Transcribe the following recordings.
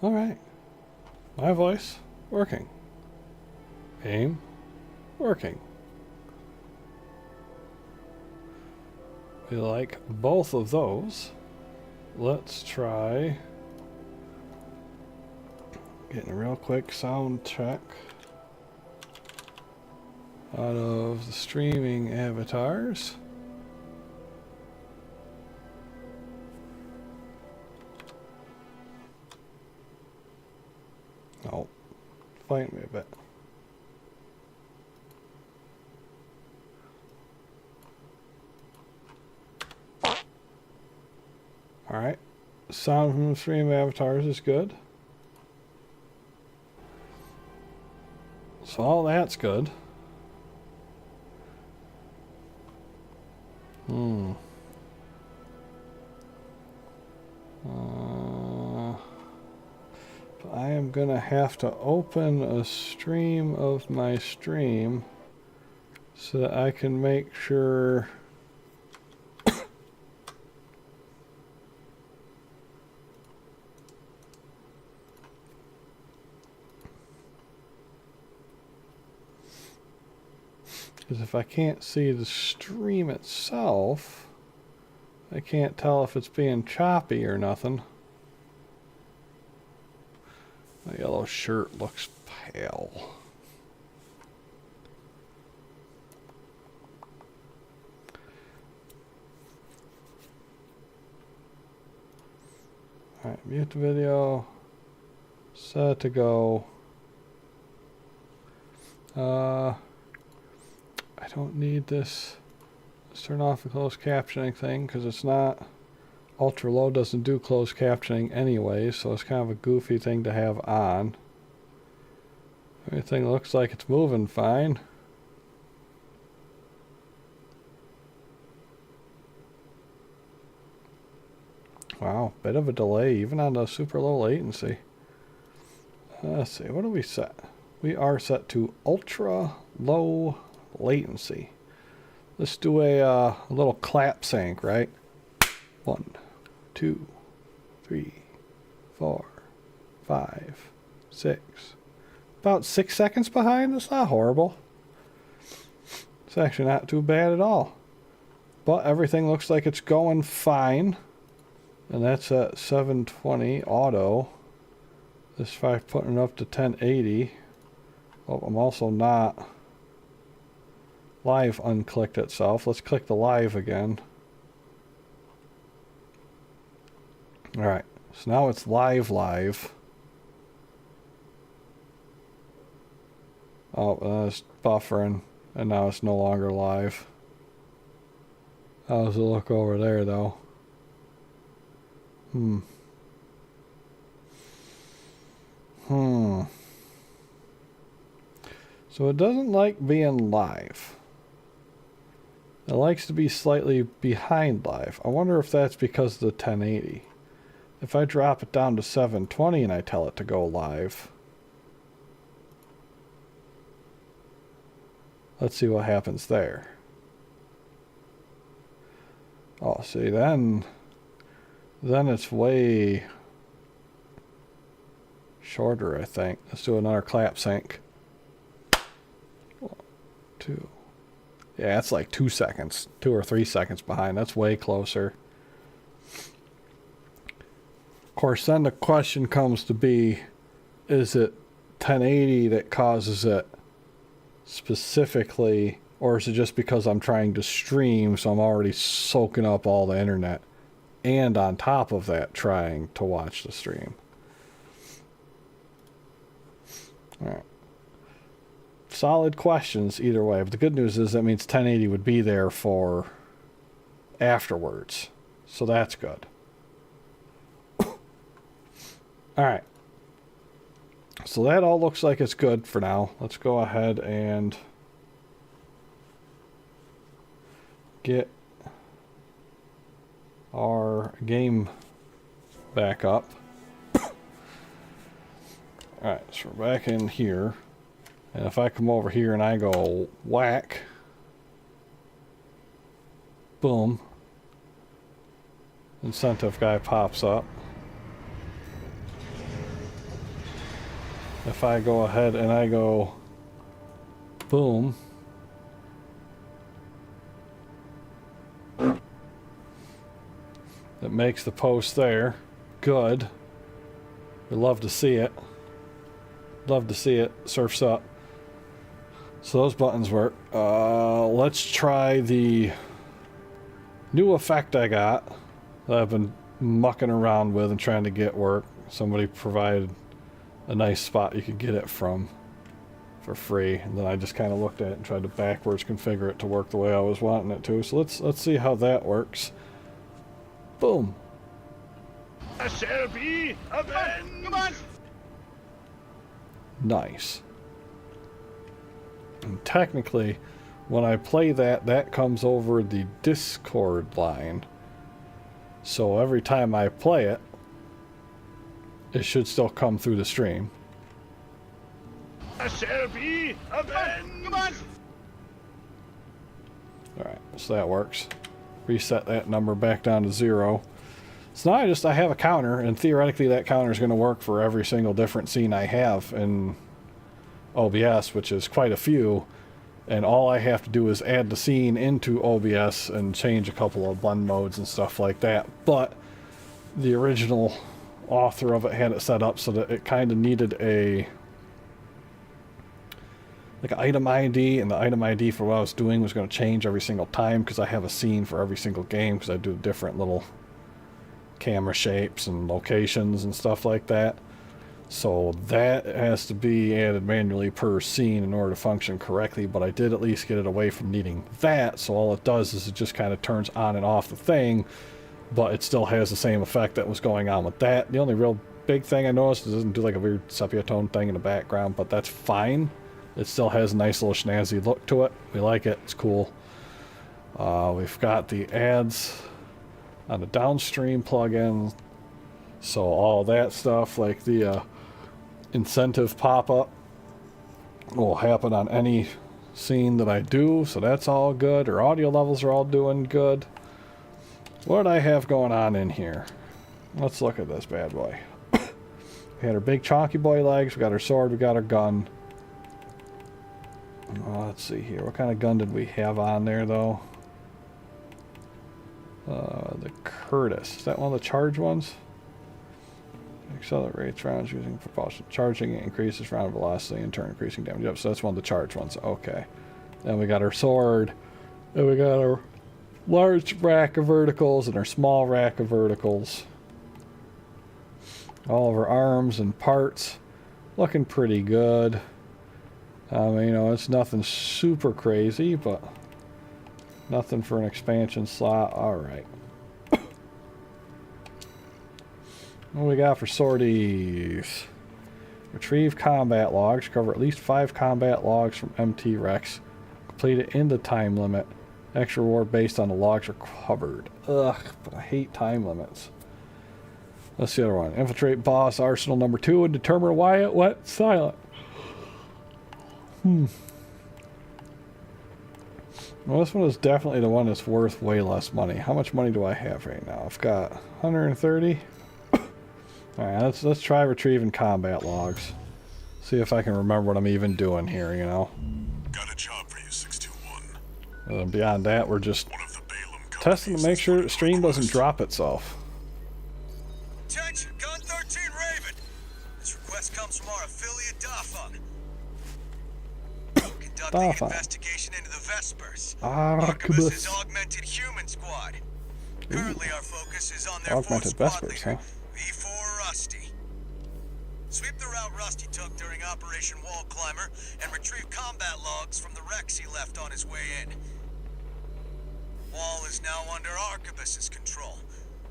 All right. My voice working. Aim working. We like both of those. Let's try getting a real quick sound check out of the streaming avatars. Oh, fight me a bit. Alright, sound from the stream avatars is good. So all that's good. I am gonna have to open a stream of my stream so that I can make sure because if I can't see the stream itself, I can't tell if it's being choppy or nothing. My yellow shirt looks pale. Alright, mute the video. Set to go. I don't need this. Let's turn off the closed captioning thing because it's not. Ultra low doesn't do closed captioning anyway, so it's kind of a goofy thing to have on. Everything looks like it's moving fine. Wow, bit of a delay even on the super low latency. Let's see, what do we set? We are set to ultra low latency. Let's do a little clap sync, right? 1, 2, 3, 4, 5, 6. About 6 seconds behind. That's not horrible. It's actually not too bad at all. But everything looks like it's going fine. And that's at 720 auto. This try putting it up to 1080. Oh, I'm also not. Live unclicked itself. Let's click the live again. Alright, so now it's live. Oh, it's buffering, and now it's no longer live. How's it look over there, though? So it doesn't like being live. It likes to be slightly behind live. I wonder if that's because of the 1080. If I drop it down to 720 and I tell it to go live, let's see what happens there. Oh, see, then it's way shorter, I think. Let's do another clap sync. 1, 2. Yeah, it's like 2 seconds, 2 or 3 seconds behind. That's way closer. Of course, then the question comes to be, is it 1080 that causes it specifically, or is it just because I'm trying to stream, so I'm already soaking up all the internet, and on top of that, trying to watch the stream? Alright. Solid questions either way, but the good news is that means 1080 would be there for afterwards, so that's good. Alright, so that all looks like it's good for now. Let's go ahead and get our game back up. Alright, so we're back in here. And if I come over here and I go whack, boom, incentive guy pops up. If I go ahead and I go boom, it makes the post there. Good. We love to see it. Love to see it. Surf's up. So those buttons work. Let's try the new effect I got that I've been mucking around with and trying to get work. Somebody provided a nice spot you could get it from for free, and then I just kind of looked at it and tried to backwards configure it to work the way I was wanting it to. So let's see how that works. Boom. I shall be avenged. Come on. Nice. And technically, when I play that, that comes over the Discord line. So every time I play it, it should still come through the stream. I shall be avenged. Come on. Alright, so that works. Reset that number back down to 0. So now I have a counter, and theoretically that counter is going to work for every single different scene I have in OBS, which is quite a few, and all I have to do is add the scene into OBS and change a couple of blend modes and stuff like that. But the original author of it had it set up so that it kind of needed a like an item ID, and the item ID for what I was doing was going to change every single time because I have a scene for every single game because I do different little camera shapes and locations and stuff like that. So that has to be added manually per scene in order to function correctly, but I did at least get it away from needing that, so all it does is it just kind of turns on and off the thing, but it still has the same effect that was going on with that. The only real big thing I noticed is it doesn't do like a weird sepia tone thing in the background, but that's fine. It still has a nice little snazzy look to it. We like it. It's cool. We've got the ads on the downstream plugin, so all that stuff like the incentive pop-up will happen on any scene that I do, so that's all good. Our audio levels are all doing good. What do I have going on in here? Let's look at this bad boy. We had our big chonky boy legs, we got our sword, we got our gun. Let's see here, what kind of gun did we have on there though? The Curtis. Is that one of the charge ones? Accelerates rounds using propulsion. Charging it increases round velocity, in turn increasing damage. Yep, so that's one of the charge ones. Okay. Then we got our sword. Then we got our large rack of verticals and our small rack of verticals. All of our arms and parts looking pretty good. You know, it's nothing super crazy, but nothing for an expansion slot. Alright. What do we got for sorties? Retrieve combat logs. Cover at least 5 combat logs from MT Rex. Complete it in the time limit. Extra reward based on the logs are covered. Ugh, but I hate time limits. That's the other one. Infiltrate boss arsenal number 2 and determine why it went silent. Well, this one is definitely the one that's worth way less money. How much money do I have right now? I've got 130. Alright, let's try retrieving combat logs. See if I can remember what I'm even doing here, you know. Got a job for you, 621. Beyond that, we're just testing to make sure the stream doesn't drop itself. Attention, Gun 13 Raven. This request comes from our affiliate Dafang. Conducting an investigation into the Vespers. Arquebus's augmented human squad. Currently our focus is on their Augmented fourth Vespers, squad leader, huh? V4 Rusty. Sweep the route Rusty took during Operation Wall Climber and retrieve combat logs from the wrecks he left on his way in. Wall is now under Arquebus's control.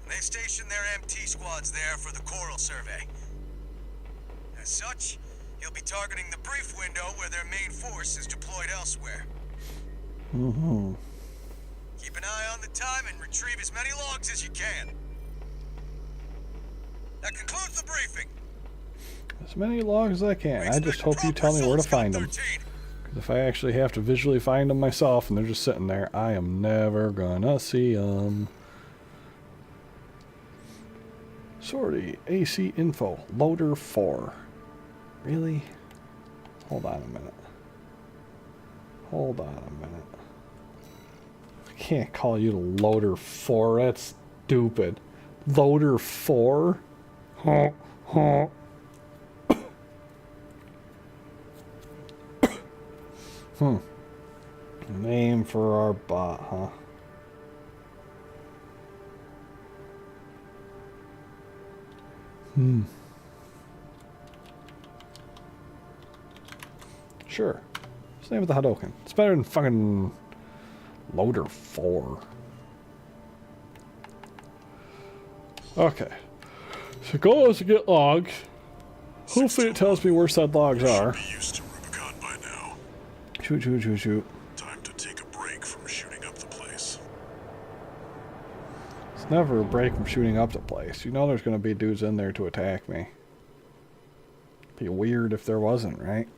They stationed their MT squads there for the Coral survey. As such, he'll be targeting the brief window where their main force is deployed elsewhere. Keep an eye on the time and retrieve as many logs as you can. That concludes the briefing. As many logs as I can. I just hope you tell me where to find them. Because if I actually have to visually find them myself and they're just sitting there, I am never gonna see them. Sortie, AC info, loader 4. Really? Hold on a minute. Hold on a minute. I can't call you the loader 4, that's stupid. Loader 4? Huh, huh. Name for our bot, huh? Sure. Let's name it the Hadoken. It's better than fucking Loader 4. Okay. So goal is to get logs. Hopefully it tells me where said logs are. Be used to Rubicon by now. Shoot, shoot, shoot, shoot. Time to take a break from shooting up the place. It's never a break from shooting up the place. You know there's going to be dudes in there to attack me. Be weird if there wasn't, right?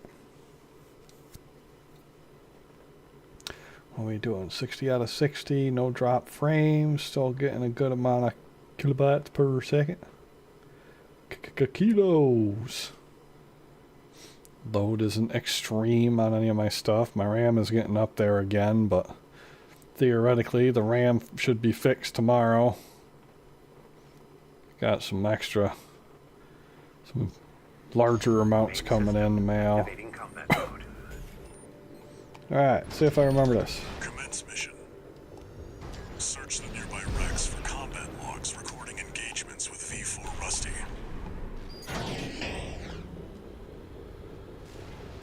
What are we doing? 60 out of 60, no drop frames, still getting a good amount of kilobytes per second. Kilos. Load isn't extreme on any of my stuff. My RAM is getting up there again, but theoretically the RAM should be fixed tomorrow. Got some extra, some larger amounts coming in the mail. Alright, see if I remember this. Commence mission. Search the nearby wrecks for combat logs recording engagements with V4 Rusty.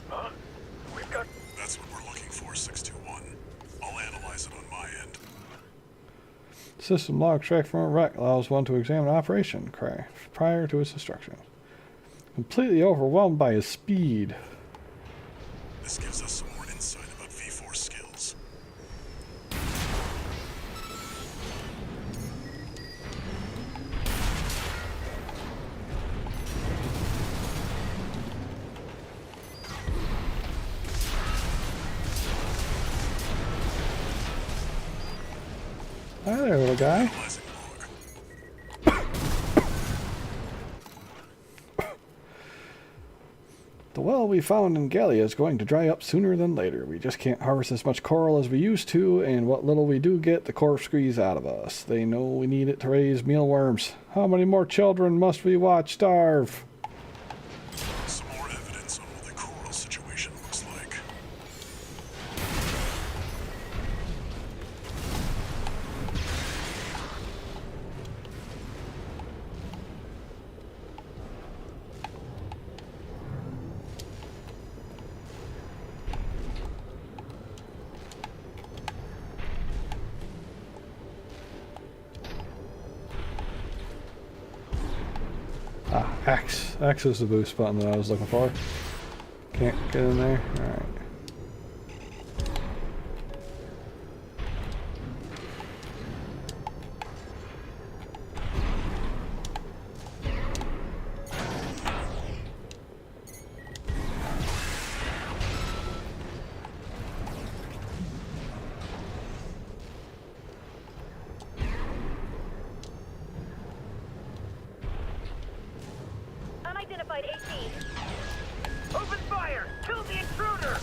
Huh? We've got... That's what we're looking for, 621. I'll analyze it on my end. System log track from a wreck allows one to examine operation craft prior to its destruction. Completely overwhelmed by his speed. This gives us some more insight about V4 skills. Hi there, little guy. Analyzing log. The well we found in Gallia is going to dry up sooner than later. We just can't harvest as much coral as we used to, and what little we do get, the core squeeze out of us. They know we need it to raise mealworms. How many more children must we watch starve? Some more evidence on what the coral situation looks like. X. X is the boost button that I was looking for. Can't get in there? Alright. Unidentified 18. Open fire! Kill the intruder!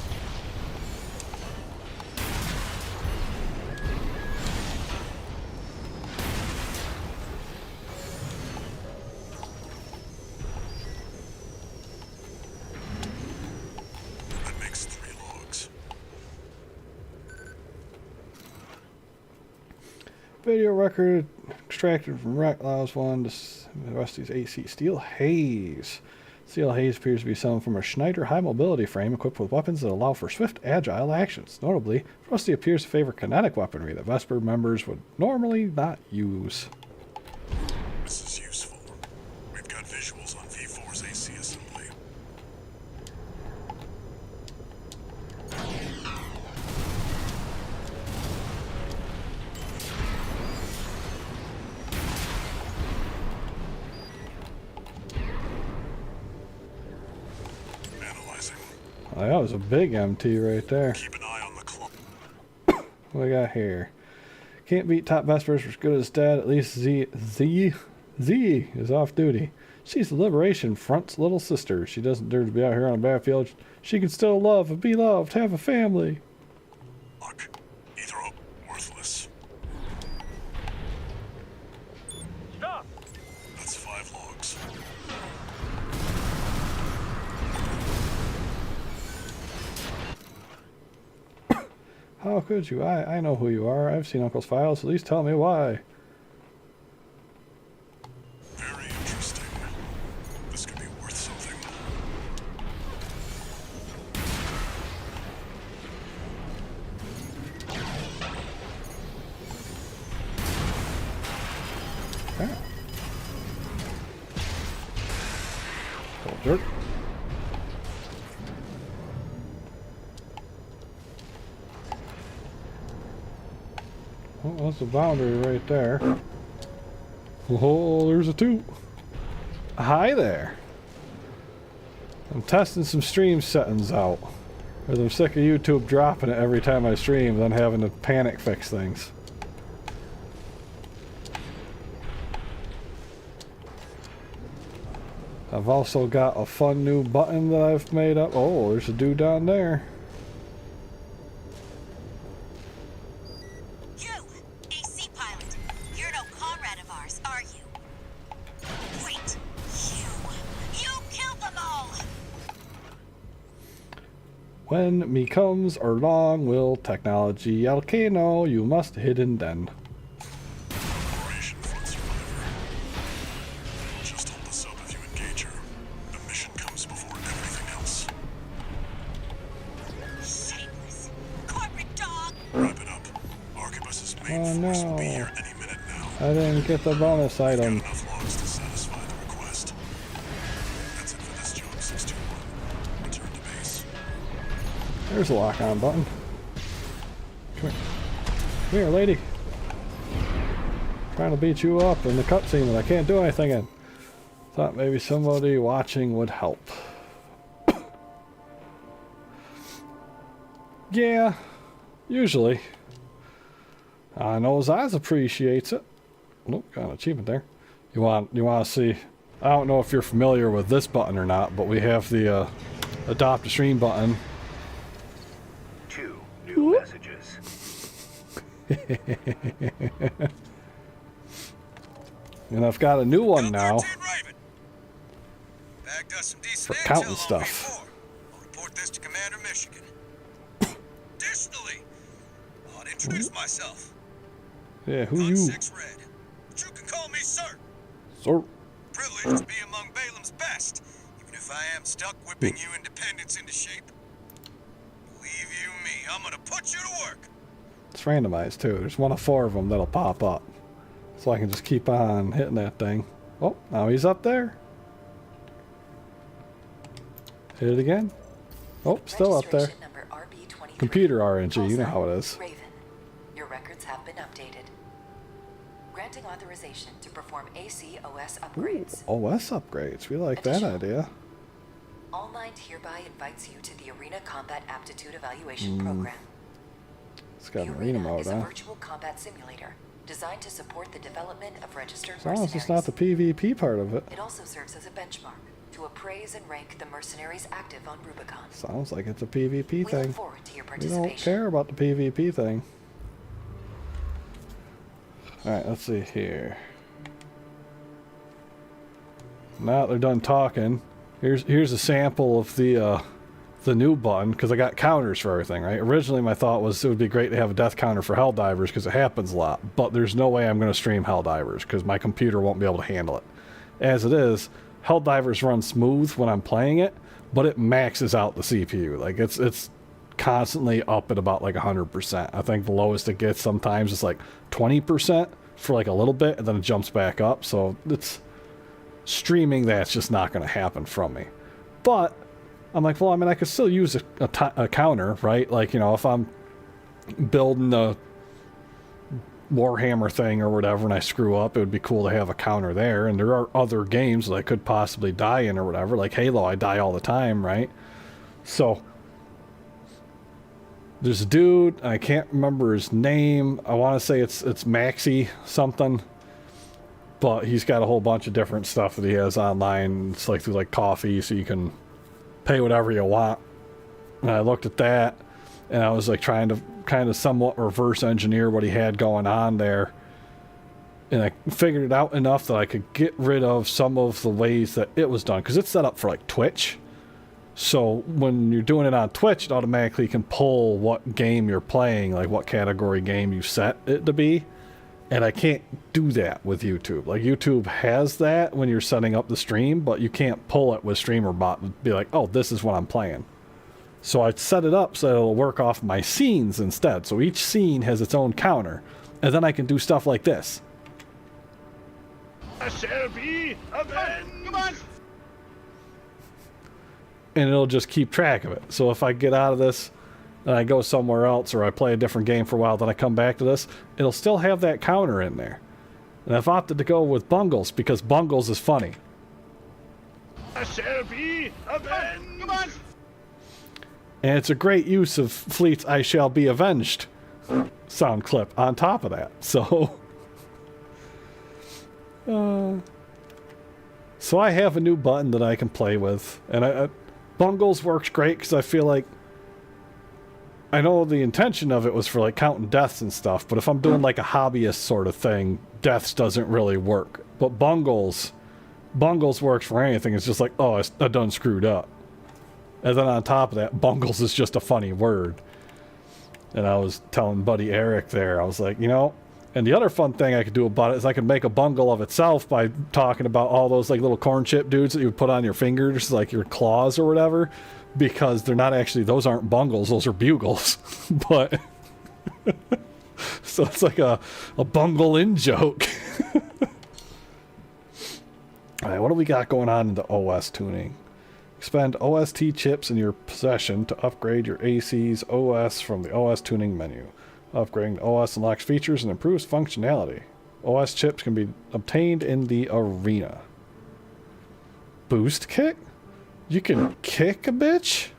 That makes 3 logs. Video record extracted from wreck allows one to Rusty's AC. Steel haze. Steel haze appears to be some from a Schneider high mobility frame equipped with weapons that allow for swift, agile actions. Notably, Rusty appears to favor kinetic weaponry that Vesper members would normally not use. This is useful. We've got visuals on V4's AC assembly. Analyzing. Oh, that was a big MT right there. Keep an eye on the clock. What we got here? Can't beat top Vespers for as good as dead. At least Z is off duty. She's the Liberation Front's little sister. She doesn't dare to be out here on a battlefield. She can still love and be loved, have a family. Look, either worthless. Stop! That's 5 logs. How could you? I know who you are. I've seen Uncle's files. At least tell me why. Very interesting. This could be worth something. Ah. Little jerk. Oh, that's the boundary right there. Oh, there's a 2. Hi there. I'm testing some stream settings out. Because I'm sick of YouTube dropping it every time I stream, then having to panic fix things. I've also got a fun new button that I've made up. Oh, there's a dude down there. You, AC pilot. You're no comrade of ours, are you? Wait, you killed them all! When me comes along will technology Alcano, you must hidden then. Operation Front Survivor. Just hold this up if you engage her. The mission comes before everything else. Shameless. Corporate dog! Wrap it up. Arquebus's main Oh, force will be no. here any minute now. I didn't get the bonus Got item. enough logs to satisfy the request. That's it for this job, 621. Return to base. There's a lock-on button. Come here. Come here, lady. Trying to beat you up in the cutscene that I can't do anything in. Thought maybe somebody watching would help. Yeah, usually. I know Zaz appreciates it. Nope, got an achievement there. You want to see? I don't know if you're familiar with this button or not, but we have the adopt a stream button. 2 new messages. And I've got a new one now. Raven. Bagged us some decent For intel counting on stuff. V4. I'll report this to Commander Michigan. Additionally, I'll introduce myself. Yeah, who I'm you? 6 Red, but you can call me Sir. Sir. Privileged to be among Balaam's best, even if I am stuck whipping you independents into shape. Believe you me, I'm gonna put you to work. It's randomized too. There's one of 4 of them that'll pop up. So I can just keep on hitting that thing. Oh, now he's up there. Hit it again. Oh, still up there. Registration number RB23. Computer RNG, you know how it Also, is. Raven. Your records have been updated. Granting authorization to perform AC OS upgrades. OS upgrades. We like that Additional. idea. All Mind hereby invites you to the Arena Combat Aptitude Evaluation Program. It's got The an arena mode, is a huh? virtual combat simulator designed to support the development of registered As long as mercenaries. it's not the PvP part of it. It also serves as a benchmark to appraise and rank the mercenaries active on Rubicon. Sounds like it's a PvP We thing. look forward to your We participation. don't care about the PvP thing. Alright, let's see here. Now that they're done talking, here's a sample of the new button, because I got counters for everything, right? Originally my thought was it would be great to have a death counter for Helldivers because it happens a lot, but there's no way I'm going to stream Helldivers because my computer won't be able to handle it. As it is, Helldivers run smooth when I'm playing it, but it maxes out the CPU. Like it's constantly up at about like 100%. I think the lowest it gets sometimes is like 20% for like a little bit, and then it jumps back up. So it's streaming that's just not going to happen from me. But I'm like, well, I mean, I could still use a counter, right? Like, you know, if I'm building a Warhammer thing or whatever and I screw up, it would be cool to have a counter there. And there are other games that I could possibly die in or whatever. Like Halo, I die all the time, right? So there's a dude, I can't remember his name. I want to say it's Maxi something. But he's got a whole bunch of different stuff that he has online. It's like through like coffee, so you can pay whatever you want. And I looked at that, and I was like trying to kind of somewhat reverse engineer what he had going on there. And I figured it out enough that I could get rid of some of the ways that it was done. Because it's set up for like Twitch. So when you're doing it on Twitch, it automatically can pull what game you're playing, like what category game you set it to be. And I can't do that with YouTube. Like, YouTube has that when you're setting up the stream, but you can't pull it with StreamerBot and be like, oh, this is what I'm playing. So I set it up so it'll work off my scenes instead. So each scene has its own counter. And then I can do stuff like this. I shall be avenged! Come on! And it'll just keep track of it. So if I get out of this and I go somewhere else, or I play a different game for a while, then I come back to this, it'll still have that counter in there. And I've opted to go with Bungles because Bungles is funny. I shall be avenged! Come on! And it's a great use of Fleet's I Shall Be Avenged sound clip on top of that. So, so I have a new button that I can play with. And Bungles works great because I feel like I know the intention of it was for like counting deaths and stuff, but if I'm doing like a hobbyist sort of thing, deaths doesn't really work. But Bungles works for anything. It's just like, oh, I done screwed up. And then on top of that, Bungles is just a funny word. And I was telling buddy Eric there, I was like, you know, and the other fun thing I could do about it is I could make a bungle of itself by talking about all those like little corn chip dudes that you would put on your fingers, like your claws or whatever. Because they're not actually, those aren't bungles, those are bugles. But, so it's like a bungle in joke. Alright, what do we got going on in the OS tuning? Expend OST chips in your possession to upgrade your AC's OS from the OS tuning menu. Upgrading the OS unlocks features and improves functionality. OS chips can be obtained in the arena. Boost kick? You can kick a bitch?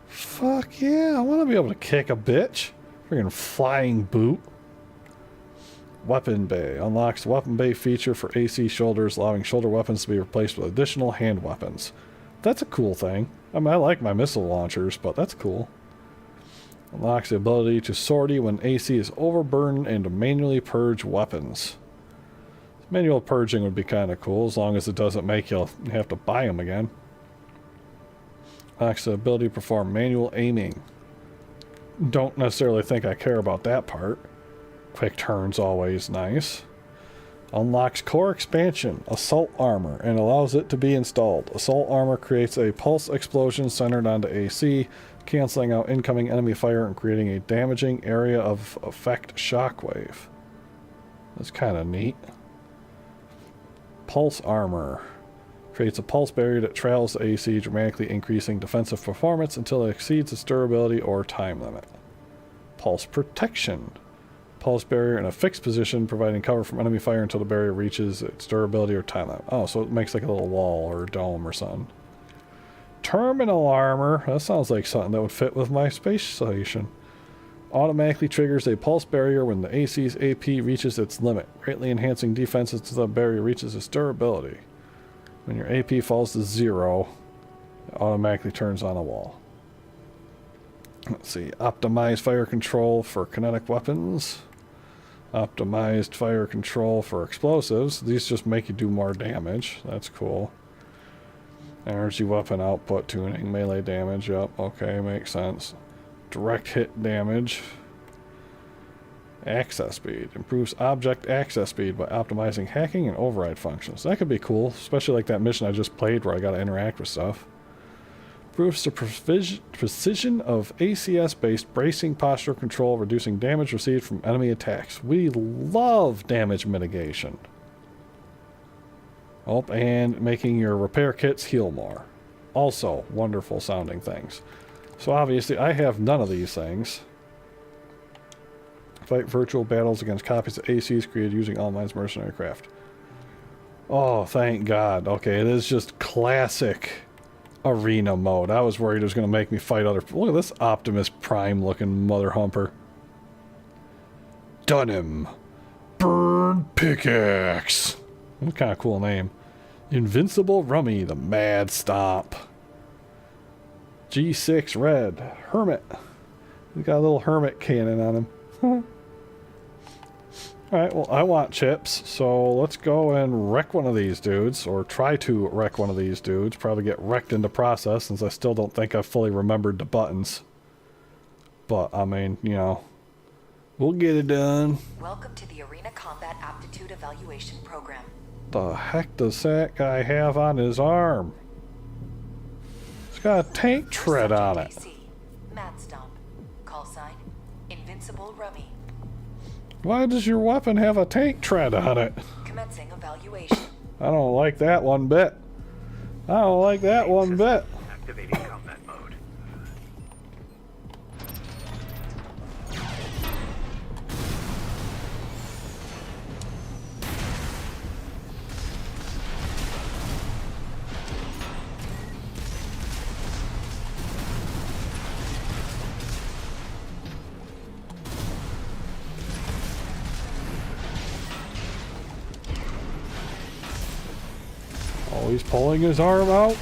Fuck yeah, I want to be able to kick a bitch. Friggin' flying boot. Weapon bay. Unlocks the weapon bay feature for AC shoulders, allowing shoulder weapons to be replaced with additional hand weapons. That's a cool thing. I mean, I like my missile launchers, but that's cool. Unlocks the ability to sortie when AC is overburdened and to manually purge weapons. Manual purging would be kind of cool, as long as it doesn't make you have to buy them again. Unlocks the ability to perform manual aiming. Don't necessarily think I care about that part. Quick turn's always nice. Unlocks core expansion, assault armor, and allows it to be installed. Assault armor creates a pulse explosion centered onto AC, canceling out incoming enemy fire and creating a damaging area of effect shockwave. That's kind of neat. Pulse armor. Creates a pulse barrier that trails the AC, dramatically increasing defensive performance until it exceeds its durability or time limit. Pulse protection. Pulse barrier in a fixed position, providing cover from enemy fire until the barrier reaches its durability or time limit. Oh, so it makes like a little wall or dome or something. Terminal armor. That sounds like something that would fit with my space station. Automatically triggers a pulse barrier when the AC's AP reaches its limit, greatly enhancing defense until the barrier reaches its durability. When your AP falls to 0, it automatically turns on a wall. Let's see. Optimized fire control for kinetic weapons. Optimized fire control for explosives. These just make you do more damage. That's cool. Energy weapon output tuning. Melee damage. Yep. Okay. Makes sense. Direct hit damage. Access speed. Improves object access speed by optimizing hacking and override functions. That could be cool, especially like that mission I just played where I gotta interact with stuff. Improves the precision of ACS-based bracing posture control, reducing damage received from enemy attacks. We love damage mitigation. Oh, and making your repair kits heal more. Also, wonderful sounding things. So obviously, I have none of these things. Fight virtual battles against copies of ACs created using All-Mine's mercenary craft. Oh, thank God. Okay, it is just classic arena mode. I was worried it was going to make me fight other... Look at this Optimus Prime looking mother humper. Done him. Burn pickaxe. That's kind of cool name. Invincible Rummy, the Mad Stomp. G6 Red. Hermit. He's got a little hermit cannon on him. Alright, well, I want chips, so let's go and wreck one of these dudes, or try to wreck one of these dudes. Probably get wrecked in the process, since I still don't think I've fully remembered the buttons. But, I mean, you know, we'll get it done. Welcome to the Arena Combat Aptitude Evaluation Program. The heck does that guy have on his arm? It's got a tank tread on it. AC, Mad Stomp. Call sign, Invincible Rummy. Why does your weapon have a tank tread on it? Commencing evaluation. I don't like that one bit. I don't like that one bit. Activating combat mode. Oh, he's pulling his arm out.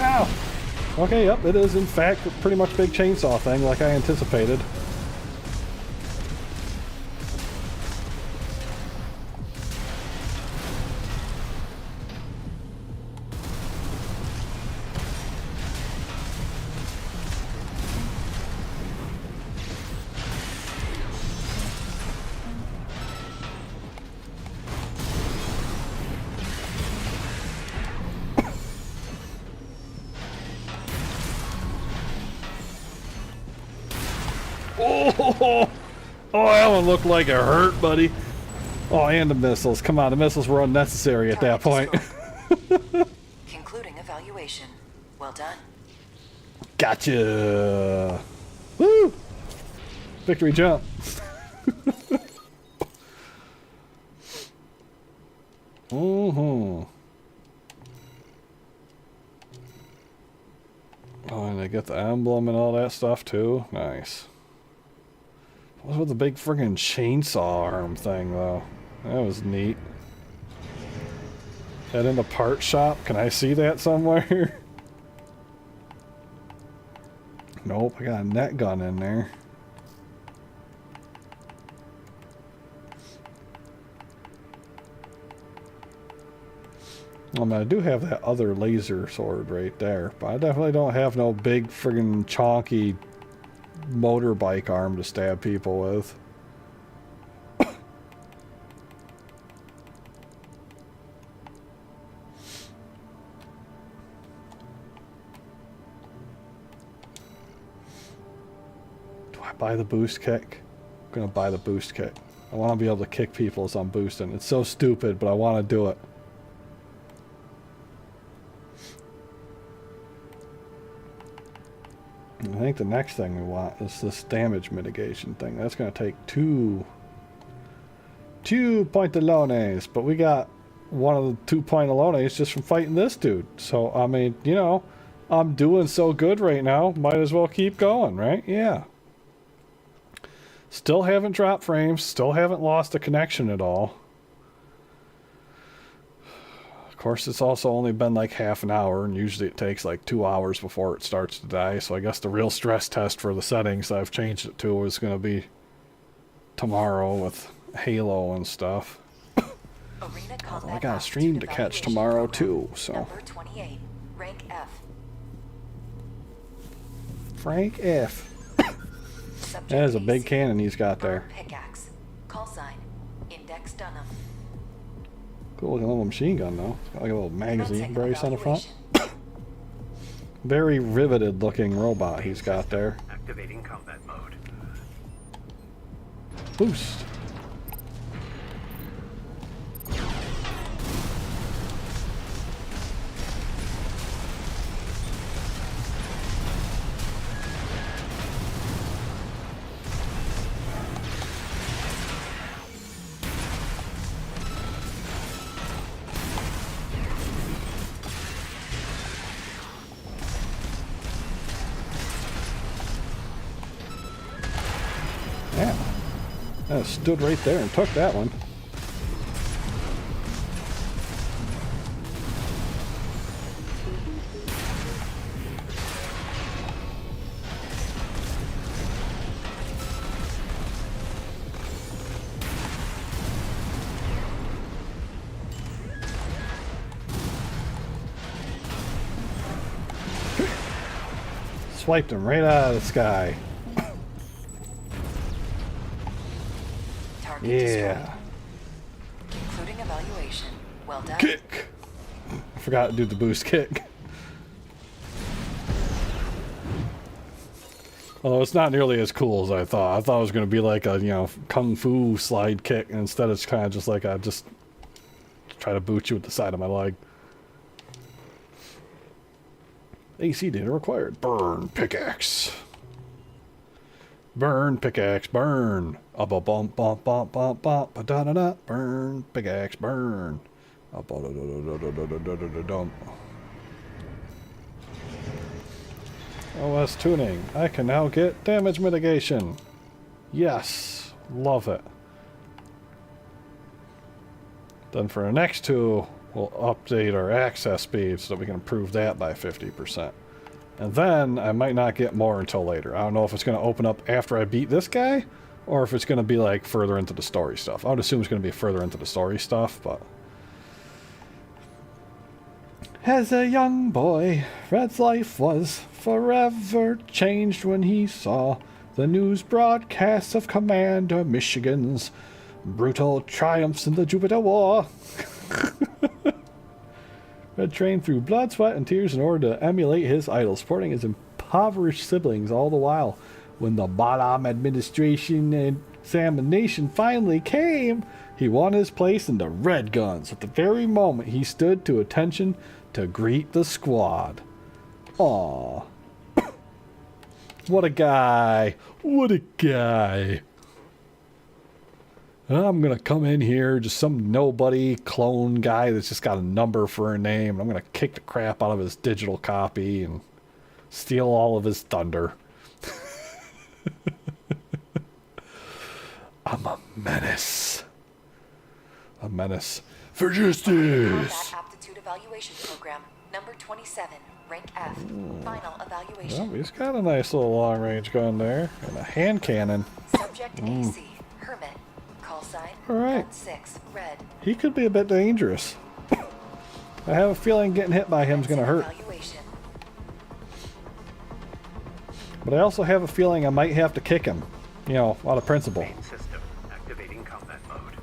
Ow! Okay, yep, it is in fact a pretty much big chainsaw thing like I anticipated. Oh, that one looked like it hurt, buddy. Oh, and the missiles. Come on, the missiles were unnecessary at that point. Concluding evaluation. Well done. Gotcha. Woo! Victory jump. Mm-hmm. Oh, and they get the emblem and all that stuff too. Nice. What's with the big friggin' chainsaw arm thing though? That was neat. That in the part shop? Can I see that somewhere? Nope, I got a net gun in there. I mean, I do have that other laser sword right there, but I definitely don't have no big friggin' chonky motorbike arm to stab people with. Do I I buy the boost kick? I'm gonna buy the boost kick. I want to be able to kick people as I'm boosting. It's so stupid, but I want to do it. I think the next thing we want is this damage mitigation thing. That's going to take two pointillones, but we got one of the 2 pointillones just from fighting this dude. So, I mean, you know, I'm doing so good right now. Might as well keep going, right? Yeah. Still haven't dropped frames. Still haven't lost a connection at all. Of course, it's also only been like half an hour, and usually it takes like 2 hours before it starts to die. So I guess the real stress test for the settings I've changed it to is going to be tomorrow with Halo and stuff. Although I got a stream to catch tomorrow too, so. Number 28, rank F. Frank F. Subject That is a big AC, cannon he's got there. Pickaxe. Call sign. Index Dunham. Cool looking little machine gun though. It's got like a little magazine Commencing brace on the front. evaluation. Very riveted looking robot he's got there. Activating combat mode. Boost. Yeah. That stood right there and took that one. Swiped him right out of the sky. Target Yeah. destroyed. Concluding evaluation. Well done. Kick! I forgot to do the boost kick. Although it's not nearly as cool as I thought. I thought it was going to be like a, you know, kung fu slide kick, and instead it's kind of just like I just try to boot you with the side of my leg. AC data required. Burn pickaxe. Burn pickaxe. Burn. Bump bump bump bump bump bump. Da da da. Burn pickaxe. Burn. Dump. OS tuning. I can now get damage mitigation. Yes. Love it. Then for the next two, we'll update our access speed so that we can improve that by 50%. And then I might not get more until later. I don't know if it's going to open up after I beat this guy, or if it's going to be like further into the story stuff. I would assume it's going to be further into the story stuff, but... As a young boy, Red's life was forever changed when he saw the news broadcasts of Commander Michigan's brutal triumphs in the Jupiter War. Red trained through blood, sweat, and tears in order to emulate his idol, supporting his impoverished siblings all the while. When the bottom administration examination finally came, he won his place in the Red Guns at the very moment he stood to attention to greet the squad. Aww. What a guy. What a guy. I'm going to come in here, just some nobody clone guy that's just got a number for a name. I'm going to kick the crap out of his digital copy and steal all of his thunder. I'm a menace. A menace for justice. Combat aptitude evaluation program. Number 27, rank F. Final evaluation. Well, he's got a nice little long range gun there. And a hand cannon. Subject AC, Hermit. Call sign, Alright. 6, red. He could be a bit dangerous. I have a feeling getting hit by him is going to hurt. Evaluation. But I also have a feeling I might have to kick him. You know, out of principle. Main system activating combat mode.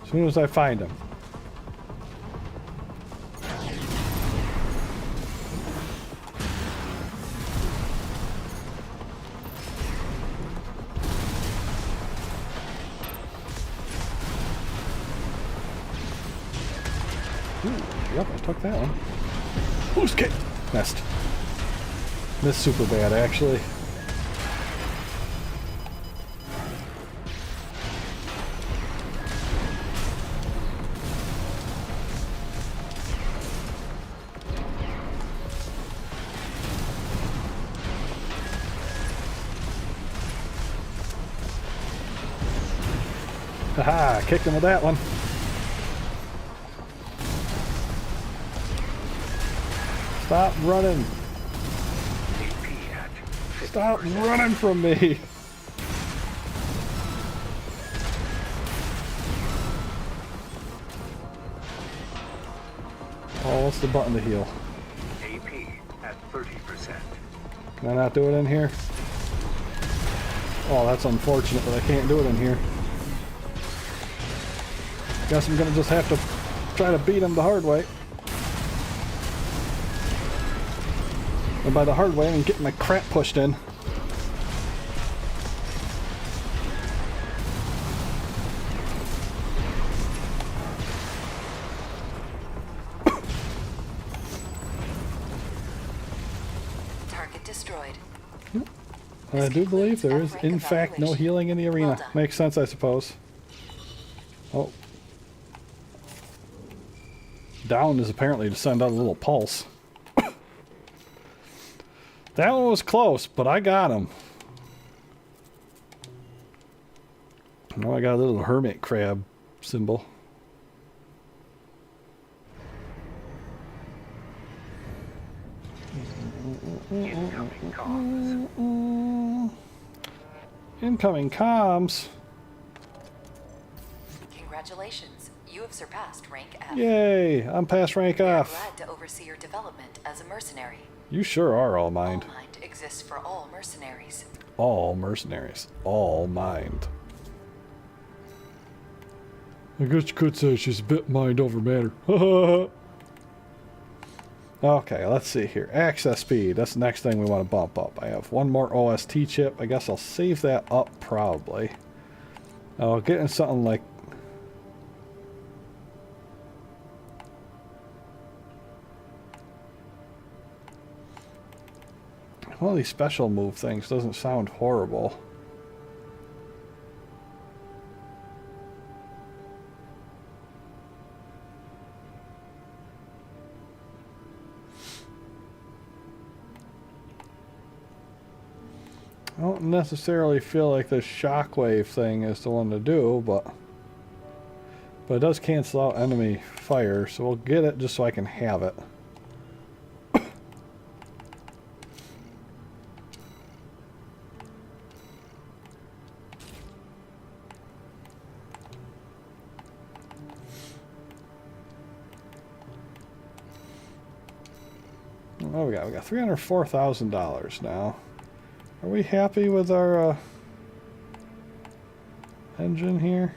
As soon as I find him. took that one. Who's kick? Missed. Missed super bad, actually. Haha, kicked him with that one. Stop running. Stop running from me. Oh, what's the button to heal? AP at 30%. Can I not do it in here? Oh, that's unfortunate, but I can't do it in here. Guess I'm gonna just have to try to beat him the hard way. And by the hard way, I'm getting my crap pushed in. Target destroyed. I do believe there is, in fact, no healing in the arena. Makes sense, I suppose. Oh. Down is apparently to send out a little pulse. That one was close, but I got him. Now I got a little hermit crab symbol. Incoming comms. Incoming comms. Congratulations, you have surpassed rank F. Yay, I'm past rank We are F. glad to oversee your development as a mercenary. You sure are all mind. All mind exists for all mercenaries. All mercenaries. All mind. I guess you could say she's a bit mind over matter. Okay, let's see here. Access speed. That's the next thing we want to bump up. I have one more OST chip. I guess I'll save that up probably. I'll get in something like... One of these special move things doesn't sound horrible. I don't necessarily feel like this shockwave thing is the one to do, but it does cancel out enemy fire, so we'll get it just so I can have it. What we got? We got $304,000 now. Are we happy with our engine here?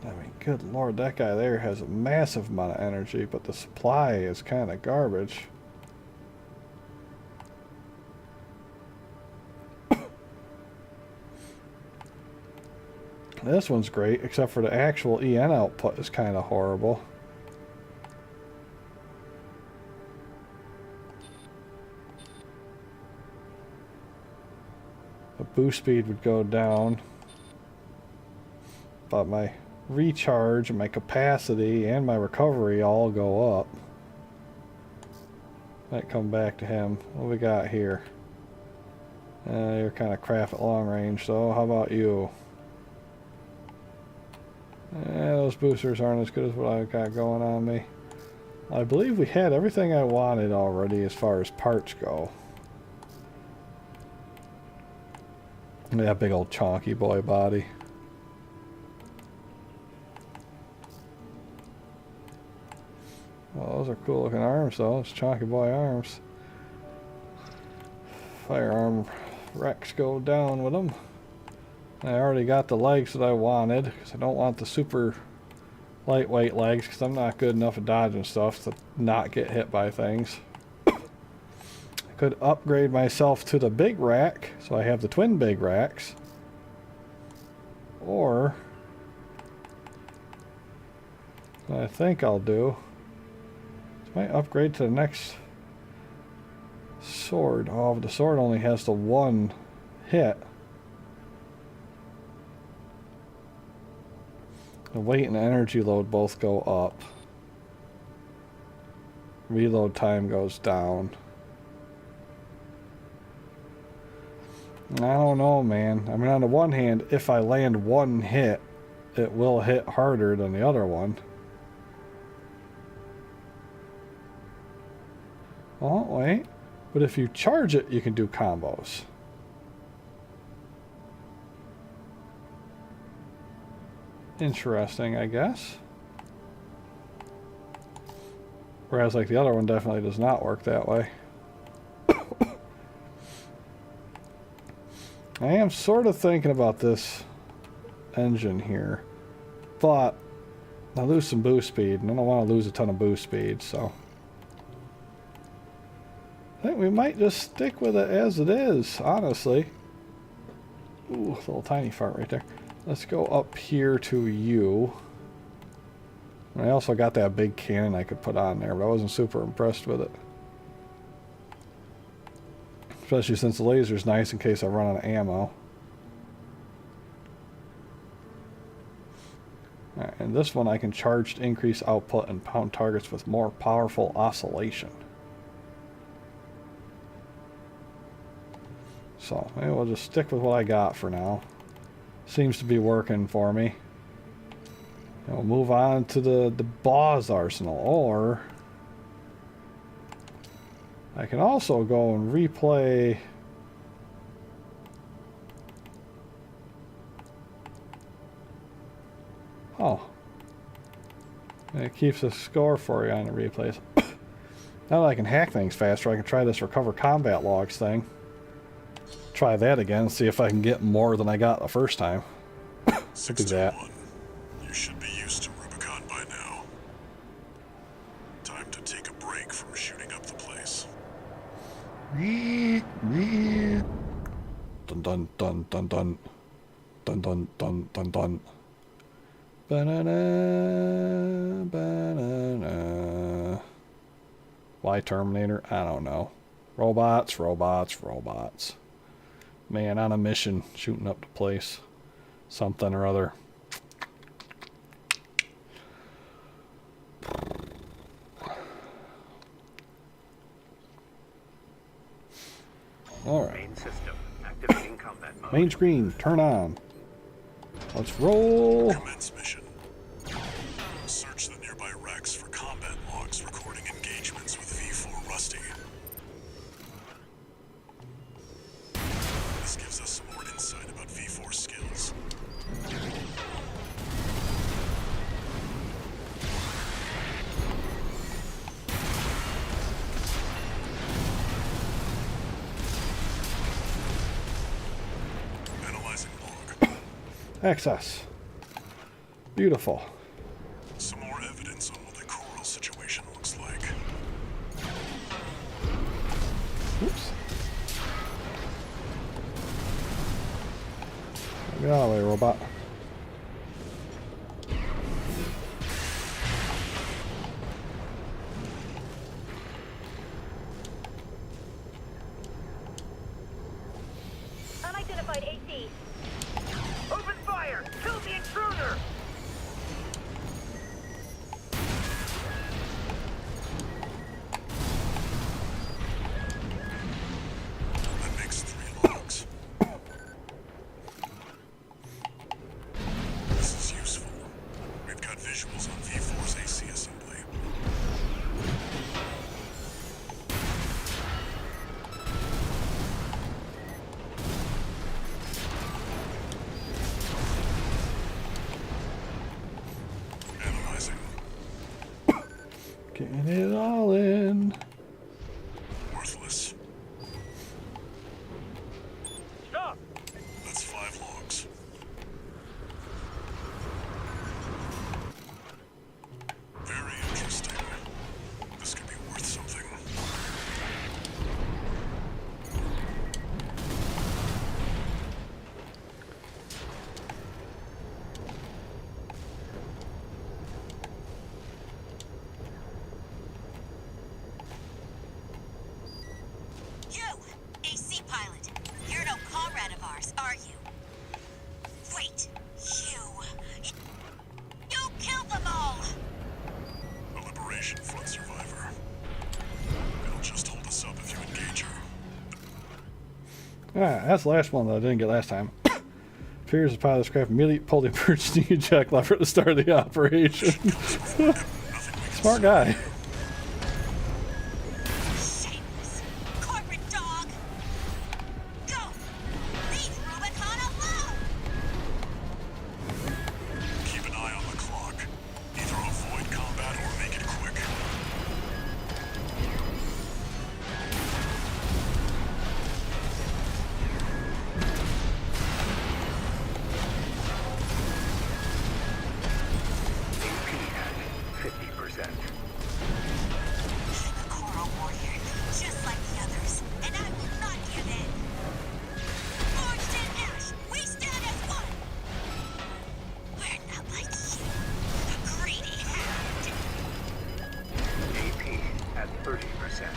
I mean, good lord, that guy there has a massive amount of energy, but the supply is kind of garbage. This one's great, except for the actual EN output is kind of horrible. The boost speed would go down, but my recharge, my capacity, and my recovery all go up. Might come back to him. What we got here? You're kind of crap at long range, so how about you? Those boosters aren't as good as what I've got going on me. I believe we had everything I wanted already as far as parts go. That big old chonky boy body. Well, those are cool looking arms though. Those chonky boy arms. Firearm wrecks go down with them. I already got the legs that I wanted because I don't want the super lightweight legs because I'm not good enough at dodging stuff to not get hit by things. I could upgrade myself to the big rack so I have the twin big racks, or what I think I'll do. Might upgrade to the next sword. Oh, but the sword only has the one hit. The weight and energy load both go up. Reload time goes down. I don't know, man. I mean, on the one hand, if I land one hit, it will hit harder than the other one. Oh, wait. But if you charge it, you can do combos. Interesting, I guess. Whereas, like, the other one definitely does not work that way. I am sort of thinking about this engine here. But I lose some boost speed, and I don't want to lose a ton of boost speed, so... I think we might just stick with it as it is, honestly. Ooh, a little tiny fart right there. Let's go up here to you. I also got that big cannon I could put on there, but I wasn't super impressed with it. Especially since the laser's nice in case I run out of ammo. Alright, and this one I can charge to increase output and pound targets with more powerful oscillation. So, maybe we'll just stick with what I got for now. Seems to be working for me. And we'll move on to the boss arsenal, or I can also go and replay and it keeps a score for you on the replays. Now that I can hack things faster, I can try this recover combat logs thing. Try that again, see if I can get more than I got the first time. Look at that. You should be used to Rubicon by now. Time to take a break from shooting up the place. Dun dun dun dun dun. Dun dun dun dun dun. Banana, banana. Why Terminator? I don't know. Robots, robots, robots. Man on a mission, shooting up the place. Something or other. Alright. Main system activating combat mode. Main screen, turn on. Let's roll. Commence mission. Search the nearby wrecks for combat logs recording engagements with V4 Rusty. This gives us some more insight about V4 skills. Analyzing log. Access. Beautiful. Some more evidence on what the coral situation looks like. Oops. Get out of the way, robot. Unidentified AC. Open fire! Kill the intruder! That makes 3 logs. This is useful. We've got visuals on V4's AC assembly. Analyzing. Getting it all in. Worthless. Stop! That's 5 logs. Very interesting. This could be worth something. Alright, that's the last one that I didn't get last time. Fears the pilot of this craft immediately pulled the emergency eject lever at the start of the operation. Smart guy. Shameless corporate dog. Go. Leave Rubicon alone. Keep an eye on the clock. Either avoid combat or make it quick. I'm a Coral warrior, just like the others, and I will not give in. Forged in ash, we stand as one. We're not like you, the greedy hound. AP at 30%.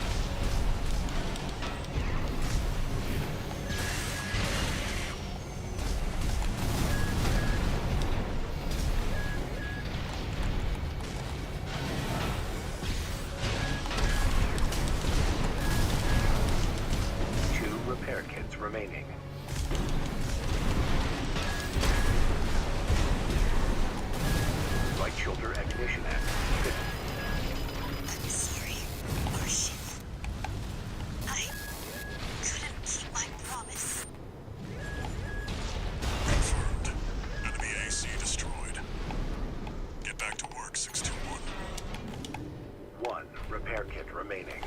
Two repair kits remaining. Right shoulder ignition at 50. I'm sorry, Martian. I couldn't keep my promise. Confirmed. Enemy AC destroyed. Get back to work, 621. One repair kit remaining.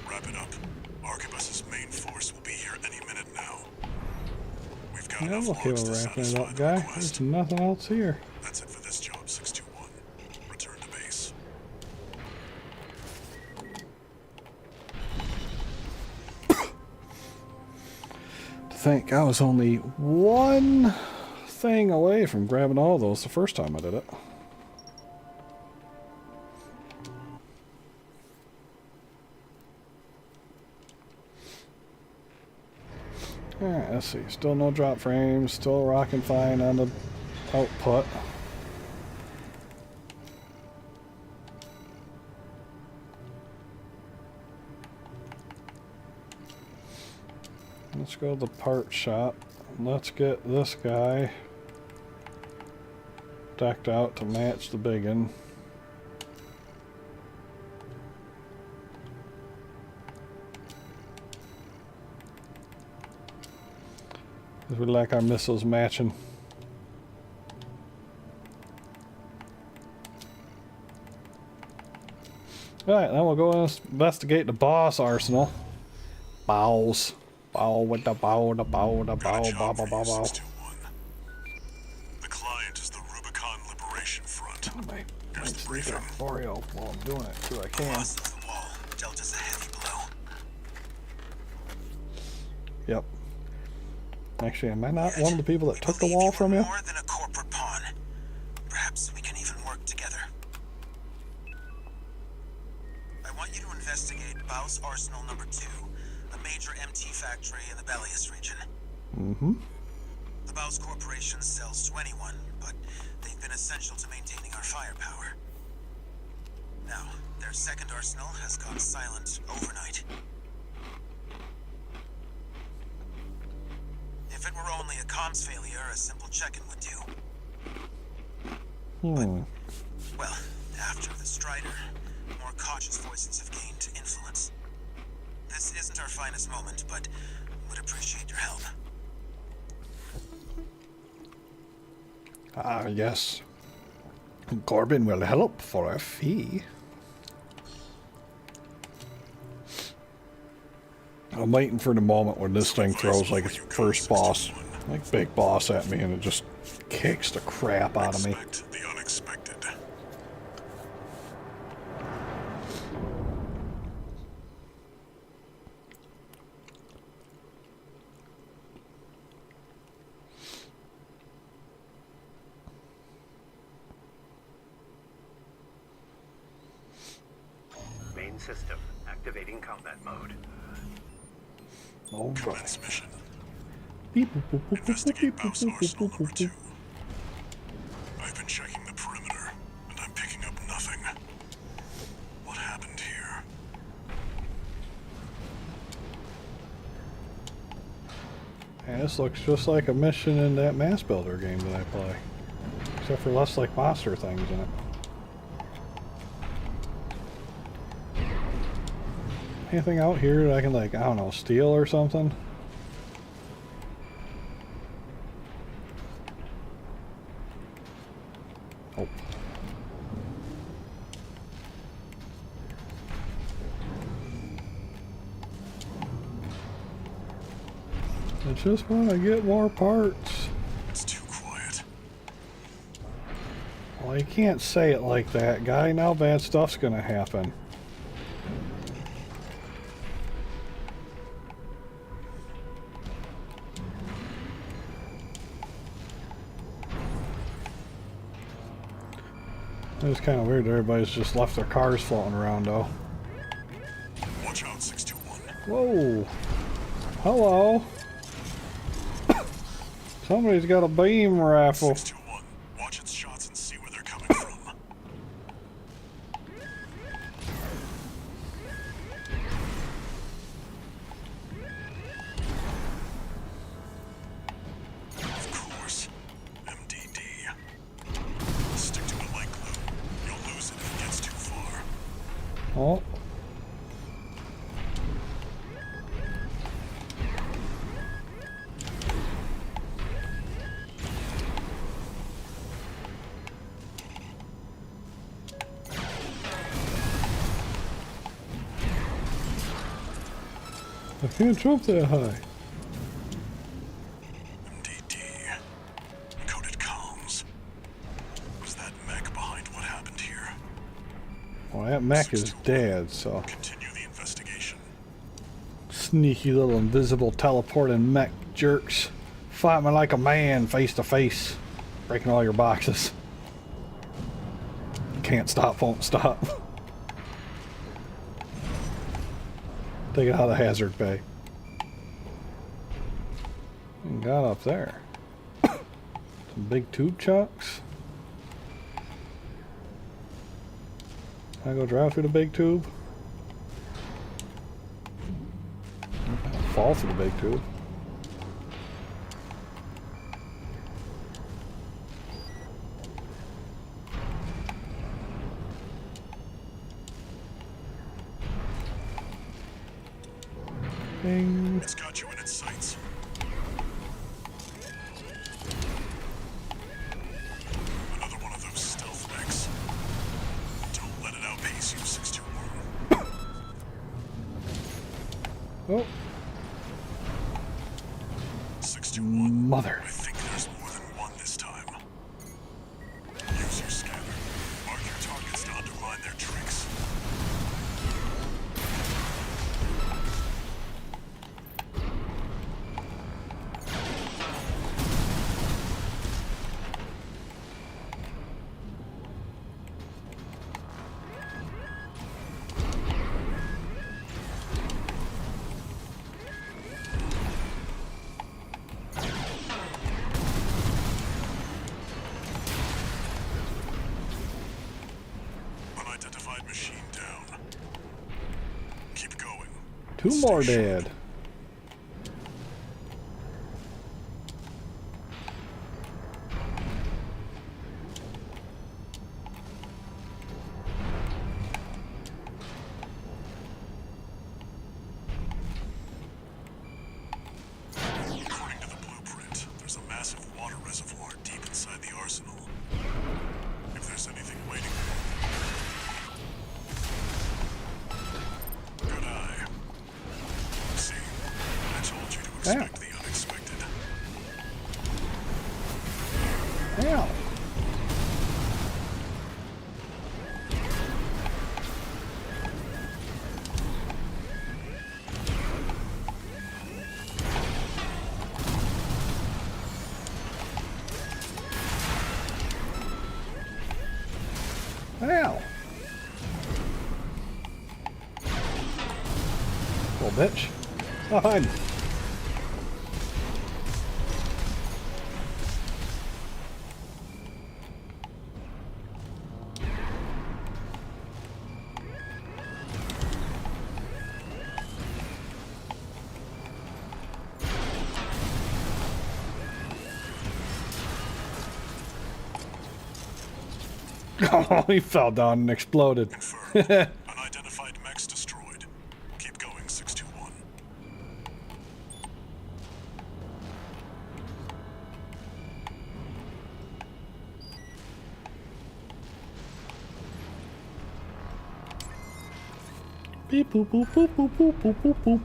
Wrap it up. Arquebus's main force will be here any minute now. We've got Yeah, enough I'm okay logs with to wrapping it satisfy up, the guy. request. There's nothing else here. That's it for this job, 621. Return to base. To think I was only one thing away from grabbing all those the first time I did it. Alright, let's see. Still no drop frames. Still rocking fine on the output. Let's go to the part shop. Let's get this guy decked out to match the big one. We like our missiles matching. Alright, then we'll go investigate the boss arsenal. Bows. Bow with the bow, the bow, the bow, Got a bow, job bow, for bow, you, bow. 621. The client is the Rubicon Liberation Front. I might Here's the sneak briefing. a Oreo while I'm doing it too. I can. Cross of the wall dealt us a heavy blow. Yep. Actually, am I not Yet, one of the people that we took the believe wall you from were you? More than a corporate pawn. Perhaps we can even work together. I want you to investigate Baus Arsenal number 2, a major MT factory in the Bellius region. Mm-hmm. The Baus Corporation sells to anyone, but they've been essential to maintaining our firepower. Now, their second arsenal has gone silent overnight. If it were only a comms failure, a simple check-in would do. Hmm. Well, after the Strider, more cautious voices have gained influence. This isn't our finest moment, but would appreciate your help. Ah, yes. Corbin will help for a fee. I'm waiting for the moment when this thing throws like its first boss, like big boss at me, and it just kicks the crap out of me. Expect the unexpected. Main system activating combat mode. All right. Commence mission. Beep, boop, boop, boop, boop, Investigate beep, boop, Baus boop, boop, Arsenal boop, number boop. 2. I've been checking the And this looks just like a mission in that Mass Builder game that I play. Except for less like monster things in it. Anything out here that I can, like, I don't know, steal or something? Oh. I just want to get more parts. It's too quiet. Well, you can't say it like that, guy. Now bad stuff's gonna happen. It's kind of weird that everybody's just left their cars floating around, though. Watch out, 621. Whoa. Hello. Somebody's got a beam rifle. 621. Watch its shots and see where they're coming from. Of course. MDD. Stick to it like glue. You'll lose it if it gets too far. Oh. I can't jump that high. MDD. Coded comms. Was that mech behind what happened here? Well, that mech is dead, so. Continue the investigation. Sneaky little invisible teleporting mech jerks. Fight me like a man, face to face. Breaking all your boxes. Can't stop, won't stop. Take it out of the hazard bay. And got up there. Some big tube chunks. Can I go drive through the big tube? I'll fall through the big tube. Bing. It's got you in its sights. Another one of those stealth mechs. Don't let it outpace you, 621. Oh, 621. mother. I think there's more than one this time. Use your scanner. Mark your targets to undermine their tricks. Unidentified machine down. Keep going. Two more dead. According to the blueprint, there's a massive water reservoir deep inside the arsenal. If there's anything waiting for good eye. See, I told you to expect the unexpected. Ow. Ow. Little bitch. Behind. Oh, he fell down and exploded. Confirmed. Unidentified mechs destroyed. Keep going, 621. Beep boop boop boop boop boop boop boop boop.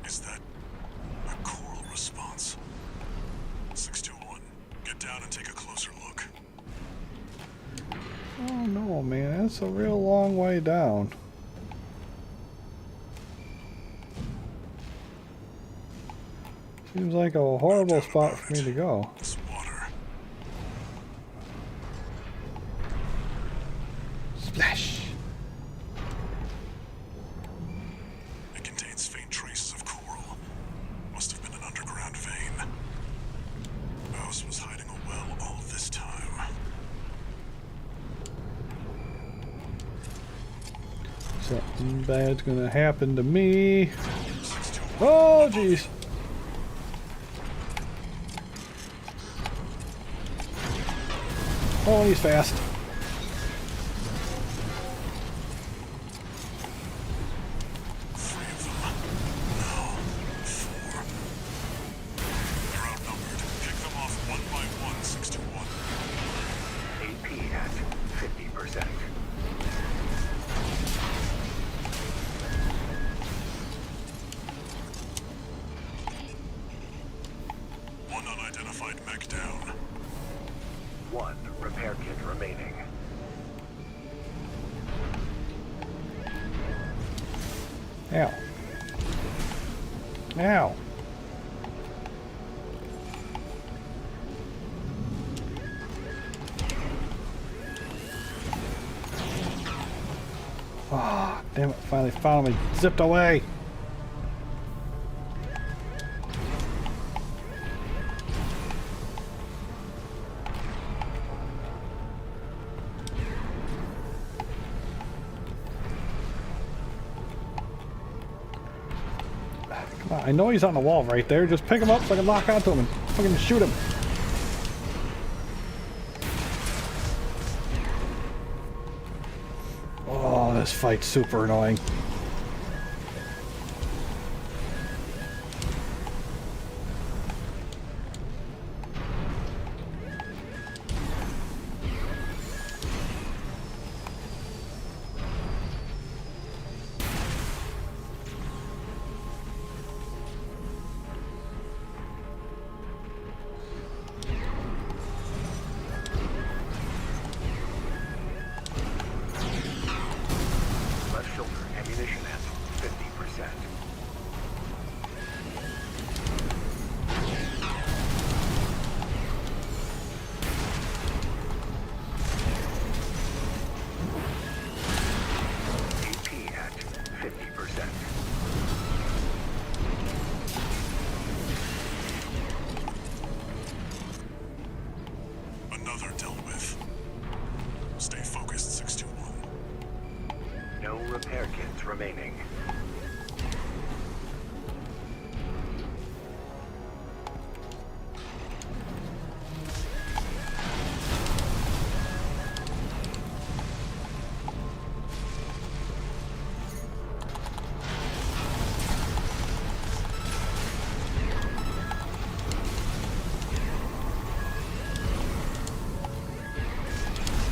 Is that a choral response? 621, get down and take a closer look. Oh no, man, that's a real long way down. Seems like a horrible spot for me to go. This water. Splash! It contains faint traces of coral. Must have been an underground vein. Mouse was hiding a well all this time. Something bad's gonna happen to me. Oh, jeez. Oh, he's fast. Three of them. No. Four. They're outnumbered. Pick them off one by one, 621. AP at 50%. One unidentified mech down. One repair kit remaining. Ow. Ow. Ah, damn it, finally found me. Zipped away. Come on, I know he's on the wall right there. Just pick him up so I can lock onto him and fucking shoot him. Oh, this fight's super annoying. Left shoulder ammunition at 50%. AP at 50%. Another dealt with. Stay focused, 621. No repair kits remaining.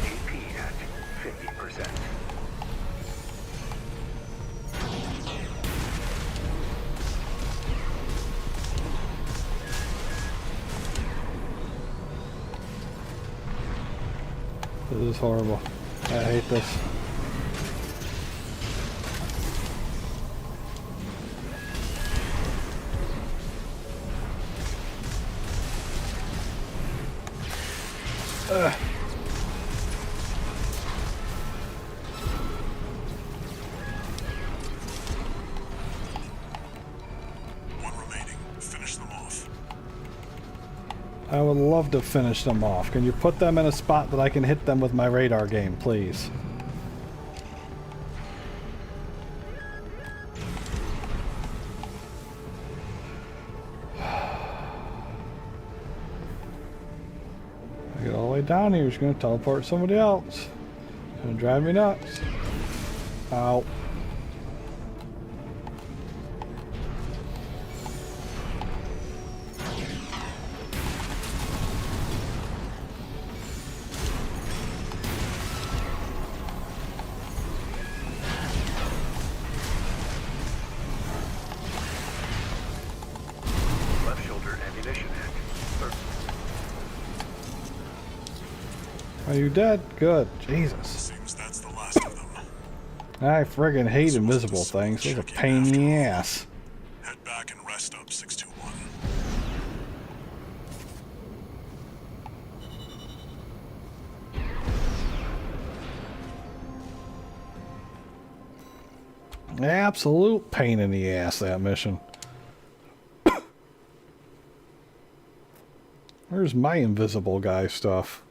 AP at 50%. This is horrible. I hate this. Ugh. One remaining. Finish them off. I would love to finish them off. Can you put them in a spot that I can hit them with my radar game, please? Get all the way down here. He's going to teleport somebody else. It's going to drive me nuts. Ow. Left shoulder ammunition hack. Are you dead? Good. Jesus. Seems that's the last of them. I friggin' hate invisible things. Those are a pain in the ass. Head back and rest up, 621. Absolute pain in the ass, that mission. Where's my invisible guy stuff?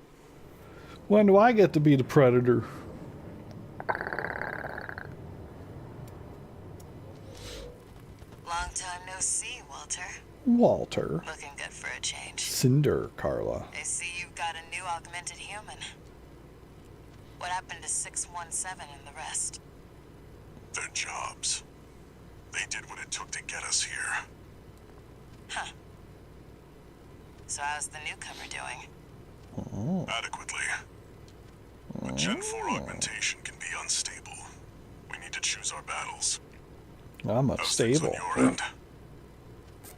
When do I get to be the predator? Long time no see, Walter. Walter. Looking good for a change. Cinder, Carla. I see you've got a new augmented human. What happened to 617 and the rest? Their jobs. They did what it took to get us here. Huh. So how's the newcomer doing? Oh. Adequately. But Gen 4 augmentation can be unstable. We need to choose our battles. I'm How's things unstable. on your end?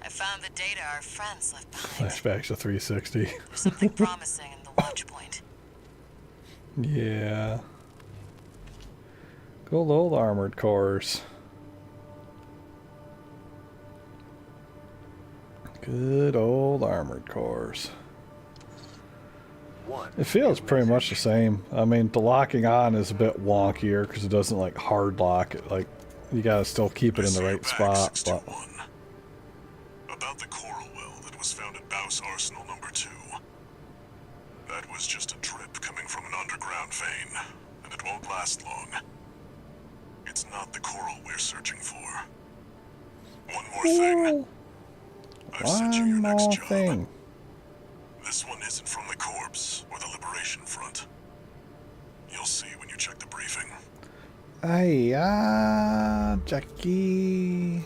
I found the data our friends left behind. Flashbacks to 360. There's something promising in the watch point. Yeah. Good old armored cores. Good old armored cores. It feels pretty much the same. I mean, the locking on is a bit wonkier because it doesn't like hard lock it. Like, you gotta still keep it in the right spot. But 621. About the coral well that was found at Baus Arsenal number 2. That was just a drip coming from an underground vein, and it won't last long. It's not the coral we're searching for. One more thing. I've sent you your one next more job. thing. This one isn't from the Corps or the Liberation Front. You'll see when you check the briefing. Hiya, Jackie.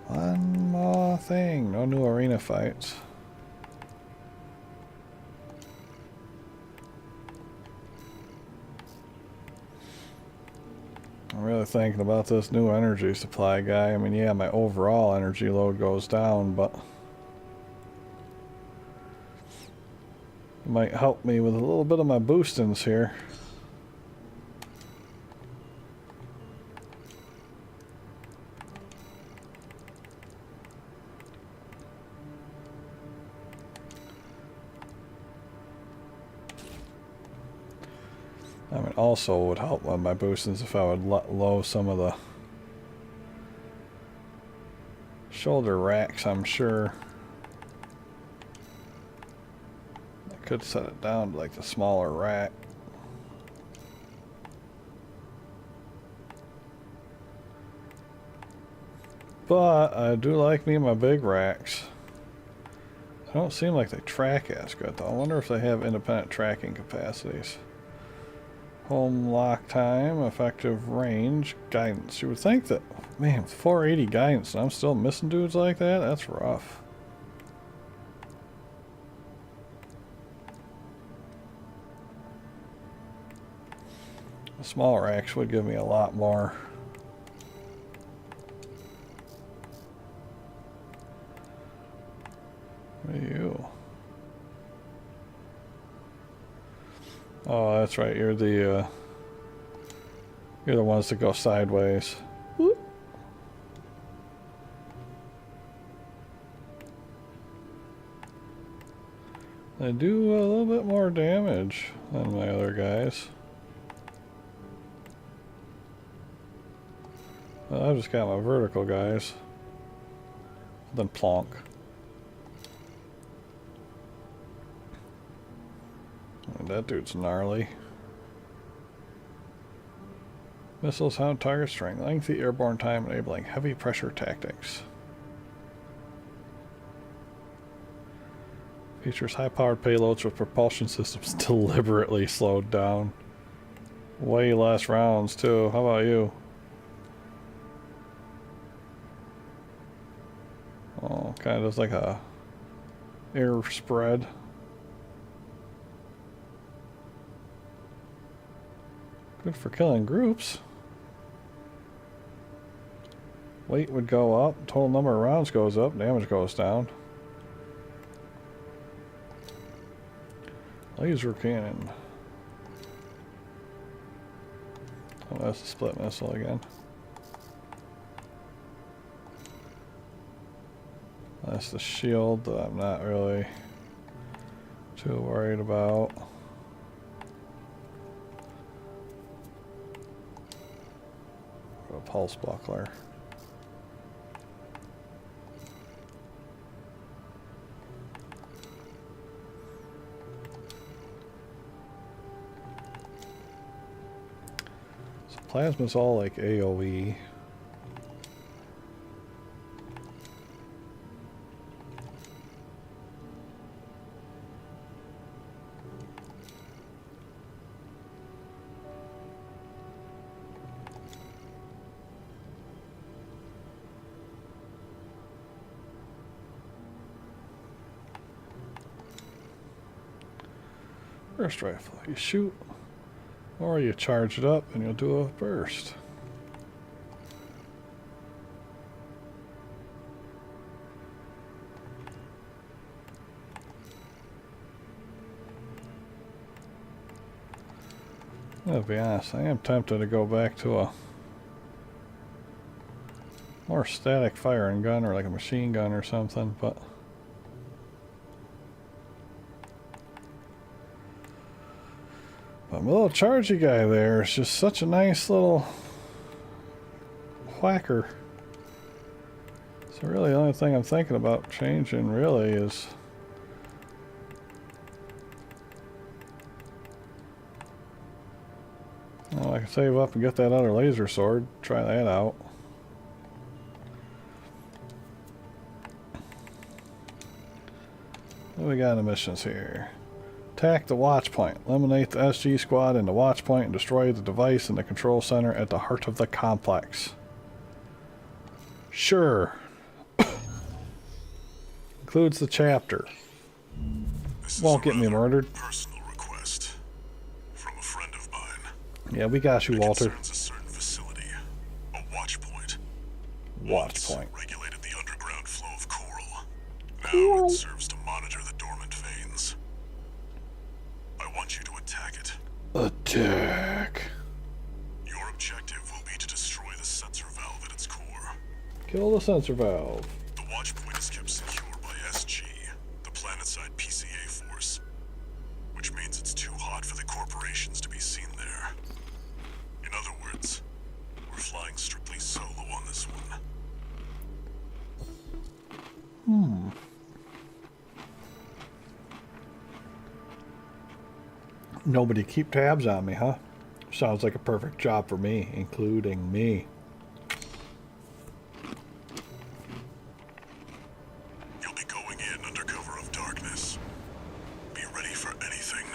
One more thing. No new arena fights. I'm really thinking about this new energy supply guy. I mean, yeah, my overall energy load goes down, but it might help me with a little bit of my boostings here. I mean, also would help with my boostings if I would let low some of the shoulder racks, I'm sure. I could set it down to like the smaller rack. But I do like me my big racks. They don't seem like they track as good though. I wonder if they have independent tracking capacities. Home lock time, effective range, guidance. You would think that, man, 480 guidance and I'm still missing dudes like that? That's rough. The small racks would give me a lot more. What are you? Oh, that's right. You're the ones that go sideways. Whoop. They do a little bit more damage than my other guys. Well, I've just got my vertical guys. Then plonk. That dude's gnarly. Missiles hound target strength, lengthy airborne time, enabling heavy pressure tactics. Features high-powered payloads with propulsion systems deliberately slowed down. Way less rounds, too. How about you? Oh, kind of does like a air spread. Good for killing groups. Weight would go up, total number of rounds goes up, damage goes down. Laser cannon. Oh, that's a split missile again. That's the shield that I'm not really too worried about. A pulse buckler. So plasma's all like AoE. Burst rifle. You shoot, or you charge it up and you'll do a burst. I'll be honest, I am tempted to go back to a more static firing gun or like a machine gun or something, but my little chargy guy there is just such a nice little whacker. So really the only thing I'm thinking about changing really is well, I can save up and get that other laser sword, try that out. What do we got in the missions here? Attack the watch point. Eliminate the SG squad in the watch point and destroy the device in the control center at the heart of the complex. Sure. Includes the chapter. Won't get me murdered. Personal request from a friend of mine. Yeah, we got you, Walter. Concerns a certain facility, a watch point. Watch point. Regulated the underground flow of coral. Now it serves to monitor the dormant veins. I want you to attack it. Attack. Your objective will be to destroy the sensor valve at its core. Kill the sensor valve. The watch point is kept secure by SG, the planetside PCA force, which means it's too hot for the corporations to be seen there. In other words, we're flying strictly solo on this one. Nobody keep tabs on me, huh? Sounds like a perfect job for me, including me. You'll be going in under cover of darkness. Be ready for anything.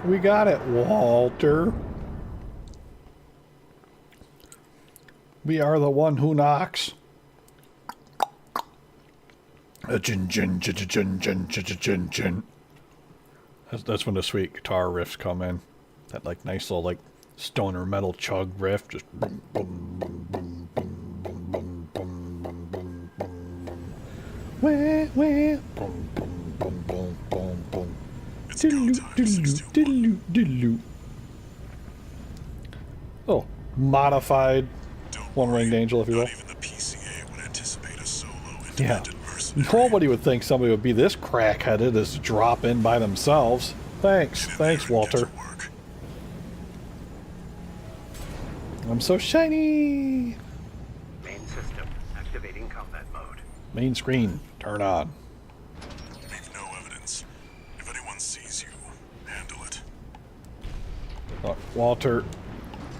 We got it, Walter. We are the one who knocks. Jin, jin, jin, jin, jin, jin, jin, jin. That's when the sweet guitar riffs come in. That like nice little like stoner metal chug riff, just boom, boom, boom, boom, boom, boom, boom, boom, boom, boom, boom. Wah, wah, boom, boom, boom, boom, boom, boom. It's go time, 621. Diddle-oo, diddle-oo. Oh, modified Don't one-winged worry, angel, if you will. not even the PCA would anticipate a solo Yeah. independent mercenary. Nobody would think somebody would be this crack-headed as to drop in by themselves. Thanks. Get in Thanks, there and get Walter. to work. I'm so shiny. Main system activating combat mode. Main screen, turn on. Leave no evidence. If anyone sees you, handle it. Look, Walter,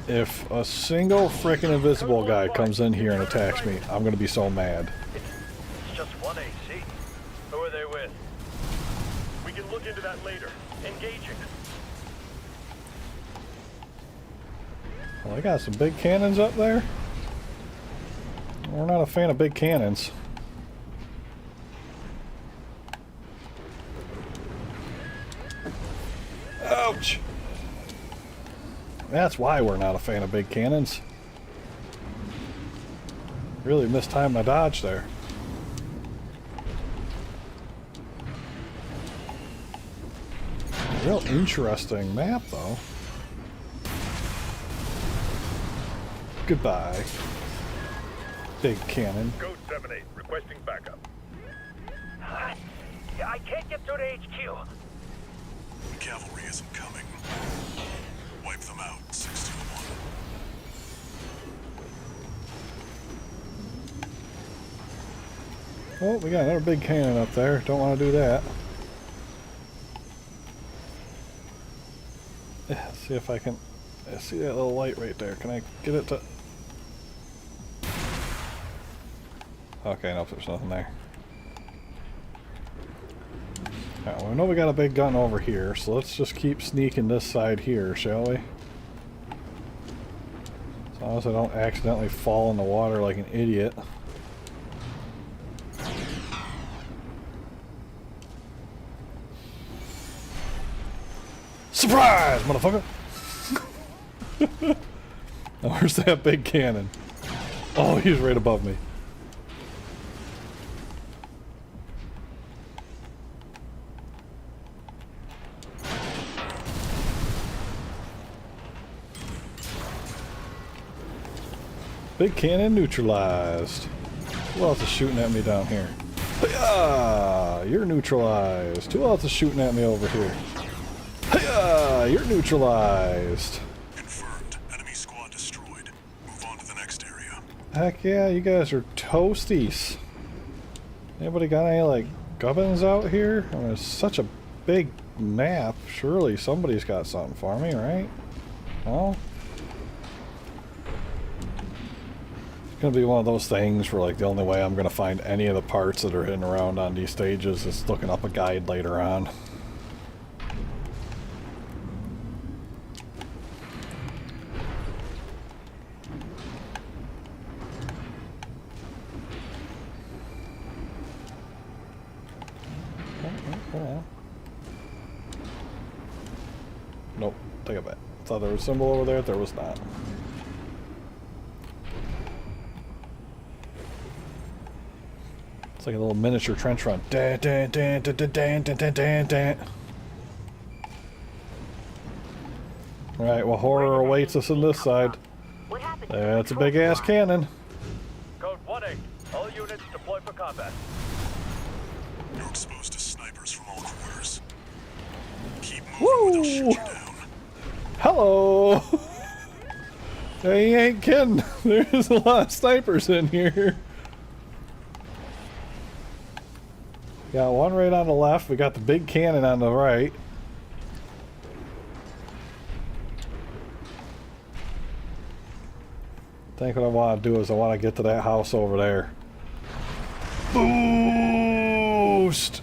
if a single frickin' invisible guy comes in here and attacks me, I'm gonna be so mad. just one AC. Who are they with? We can look into that later. Engaging. Well, they got some big cannons up there. We're not a fan of big cannons. Ouch! That's why we're not a fan of big cannons. Really mistimed my dodge there. Real interesting map, though. Goodbye, big cannon. Code 7-8, requesting backup. I can't get through to HQ. The cavalry isn't coming. Wipe them out, 621. Oh, we got another big cannon up there. Don't want to do that. Let's see if I can... I see that little light right there. Can I get it to... Okay, nope, there's nothing there. Alright, well, I know we got a big gun over here, so let's just keep sneaking this side here, shall we? As long as I don't accidentally fall in the water like an idiot. Surprise, motherfucker! Now, where's that big cannon? Oh, he's right above me. Big cannon neutralized. Who else is shooting at me down here? Hiya! You're neutralized. Who else is shooting at me over here? Hiya! You're neutralized. Confirmed. Enemy squad destroyed. Move on to the next area. Heck yeah, you guys are toasties. Anybody got any, like, gubbins out here? I mean, it's such a big map. Surely somebody's got something for me, right? No? It's gonna be one of those things where, like, the only way I'm gonna find any of the parts that are hidden around on these stages is looking up a guide later on. Nope, take it back. Thought there was a symbol over there, there was not. It's like a little miniature trench run. Dan, dan, dan, dan, dan, dan, dan, dan, dan. Alright, well, horror awaits us on this side. That's a big ass cannon. Code 1-8, all units deploy for combat. You're exposed to snipers from all corners. Keep moving or they'll shoot you down. Hello! They ain't kidding. There's a lot of snipers in here. Got one right on the left. We got the big cannon on the right. I think what I want to do is I want to get to that house over there. Boost!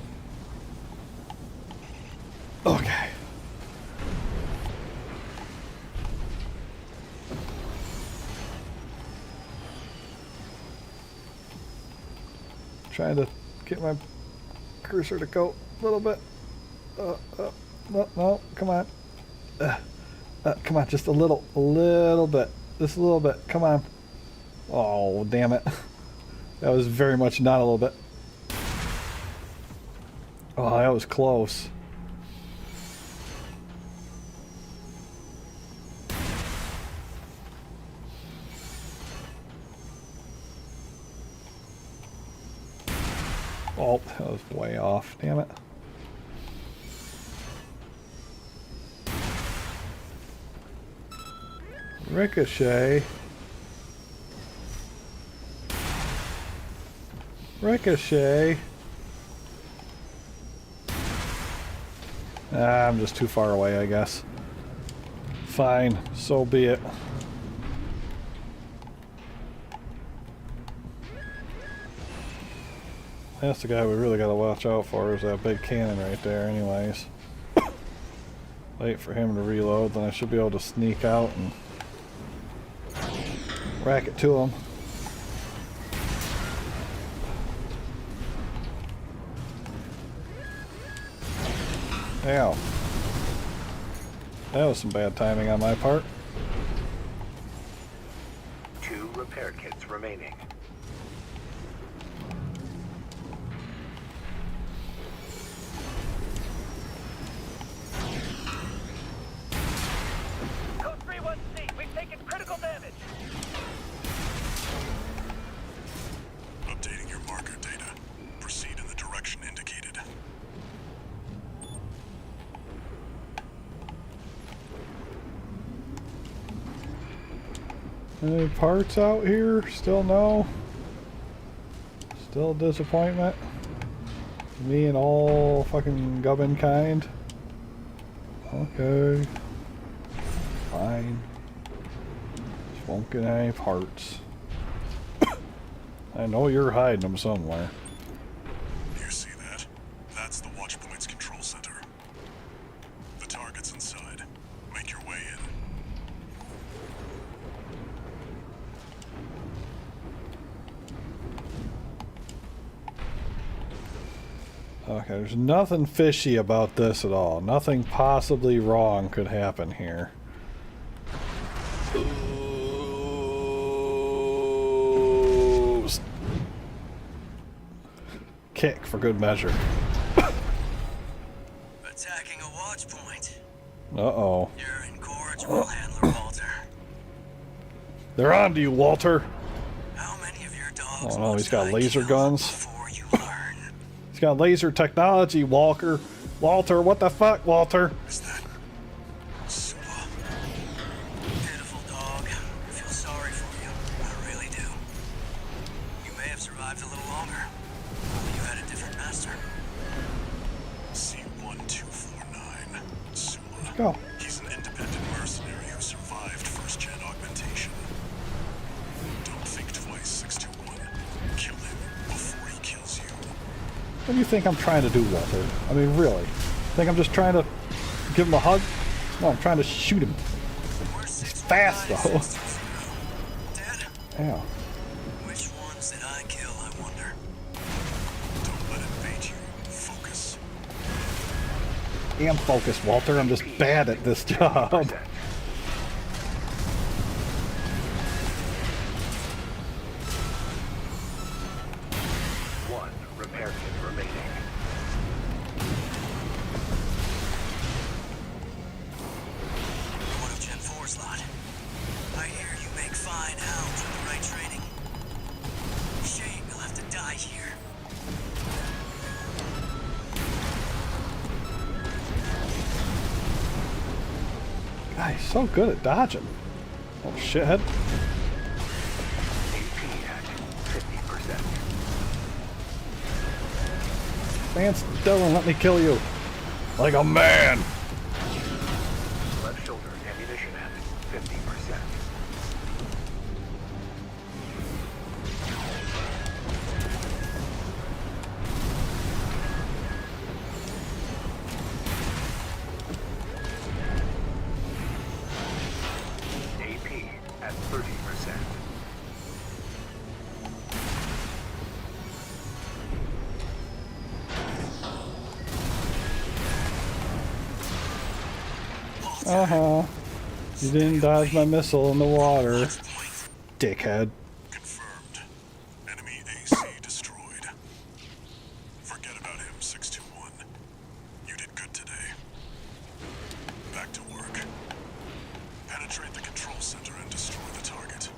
Okay. Trying to get my cursor to go a little bit. No, come on. Come on, just a little bit. Just a little bit. Come on. Oh, damn it. That was very much not a little bit. Oh, that was close. Oh, that was way off. Damn it. Ricochet. Ricochet. I'm just too far away, I guess. Fine, so be it. That's the guy we really gotta watch out for, is that big cannon right there anyways. Wait for him to reload, then I should be able to sneak out and rack it to him. Ow. That was some bad timing on my part. 2 repair kits remaining. Code 31C, we've taken critical damage. Updating your marker data. Proceed in the direction indicated. Any parts out here? Still no? Still a disappointment? Me and all fucking gubbin kind? Okay. Fine. Just won't get any parts. I know you're hiding them somewhere. You see that? That's the Watchpoint's control center. The target's inside. Make your way in. Okay, there's nothing fishy about this at all. Nothing possibly wrong could happen here. Ooh. Kick for good measure. Attacking a watch point. Uh-oh. You're incorrigible, Handler Walter. They're on to you, Walter. How many of your dogs Oh no, he's got must I laser kill guns. before you learn? He's got laser technology, Walker. Walter, what the fuck, Walter? Is that Sula? Pitiful dog. I feel sorry for you. I really do. You may have survived a little longer. If you had a different master. C1249. Sula. Go. He's an independent mercenary who survived first-gen augmentation. Don't think twice, 621. Kill him before he kills you. What do you think I'm trying to do, Walter? I mean, really? Think I'm just trying to give him a hug? No, I'm trying to shoot him. He's fast, though. Dead? Yeah. Which ones did I kill, I wonder? Don't let it bait you. Focus. I am focused, Walter. I'm just bad at this job. 1 repair kit remaining. One of Gen 4's lot. I hear you make fine hounds with the right training. Shame you'll have to die here. God, he's so good at dodging. Oh, shithead. AP at 50%. Stand still and let me kill you. Like a man. Left shoulder ammunition at 50%. AP at 30%. Uh-huh. You didn't dodge my missile in the water. Dickhead. Confirmed. Enemy AC destroyed. Forget about him, 621. You did good today. Back to work. Penetrate the control center and destroy the target.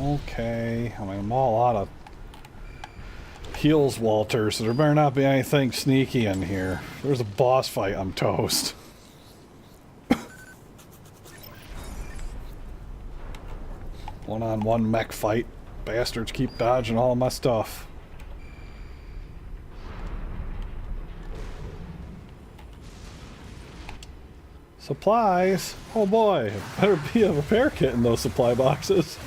Okay. I mean, I'm all out of heals, Walter, so there better not be anything sneaky in here. If there's a boss fight, I'm toast. One-on-one mech fight. Bastards keep dodging all my stuff. Supplies? Oh boy, better be a repair kit in those supply boxes.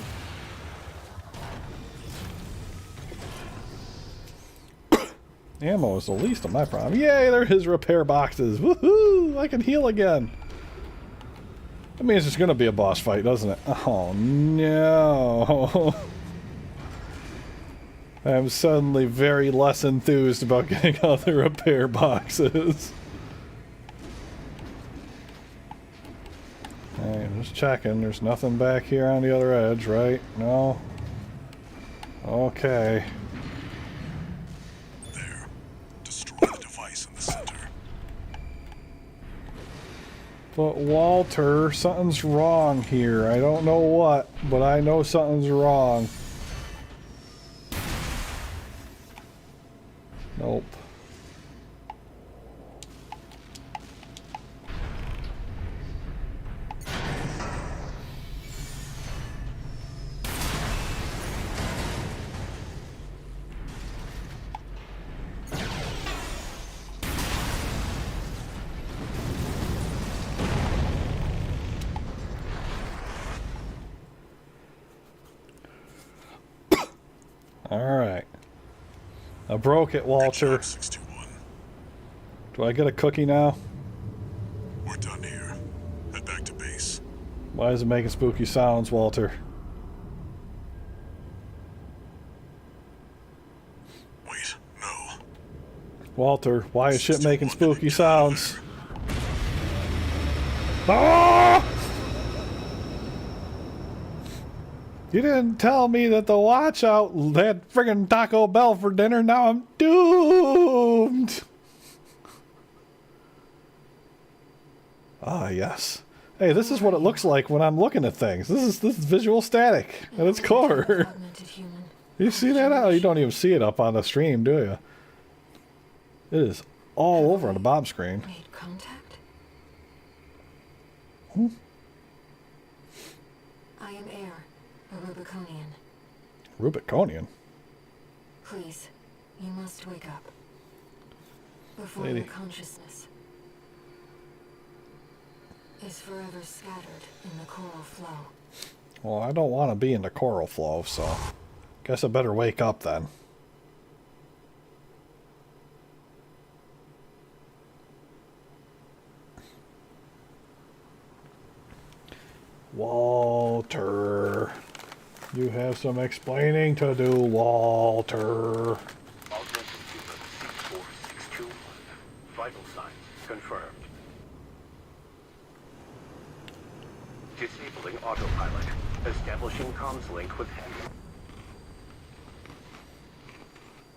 Ammo is the least of my problem. Yay, there are his repair boxes. Woohoo! I can heal again. That means it's gonna be a boss fight, doesn't it? Oh no. I'm suddenly very less enthused about getting out the repair boxes. Alright, I'm just checking. There's nothing back here on the other edge, right? No? Okay. There. Destroy the device in the center. But Walter, something's wrong here. I don't know what, but I know something's wrong. Nope. Alright. I broke it, Walter. Good job, 61. Do I get a cookie now? We're done here. Head back to base. Why is it making spooky sounds, Walter? Wait, no. Walter, why is shit making spooky sounds? Ah! You didn't tell me that the watch out had friggin' Taco Bell for dinner. Now I'm doomed. Ah, yes. Hey, this is what it looks like when I'm looking at things. This is visual static at its core. You see that? Oh, you don't even see it up on the stream, do you? It is all over on the bottom screen. Made contact? I am Air, a Rubiconian. Rubiconian? Please, you must wake up. Before Lady. your consciousness is forever scattered in the coral flow. Well, I don't want to be in the coral flow, so guess I better wake up then. Walter, you have some explaining to do, Walter. Augmented human 64621. Vital signs confirmed. Disabling autopilot. Establishing comms link with head.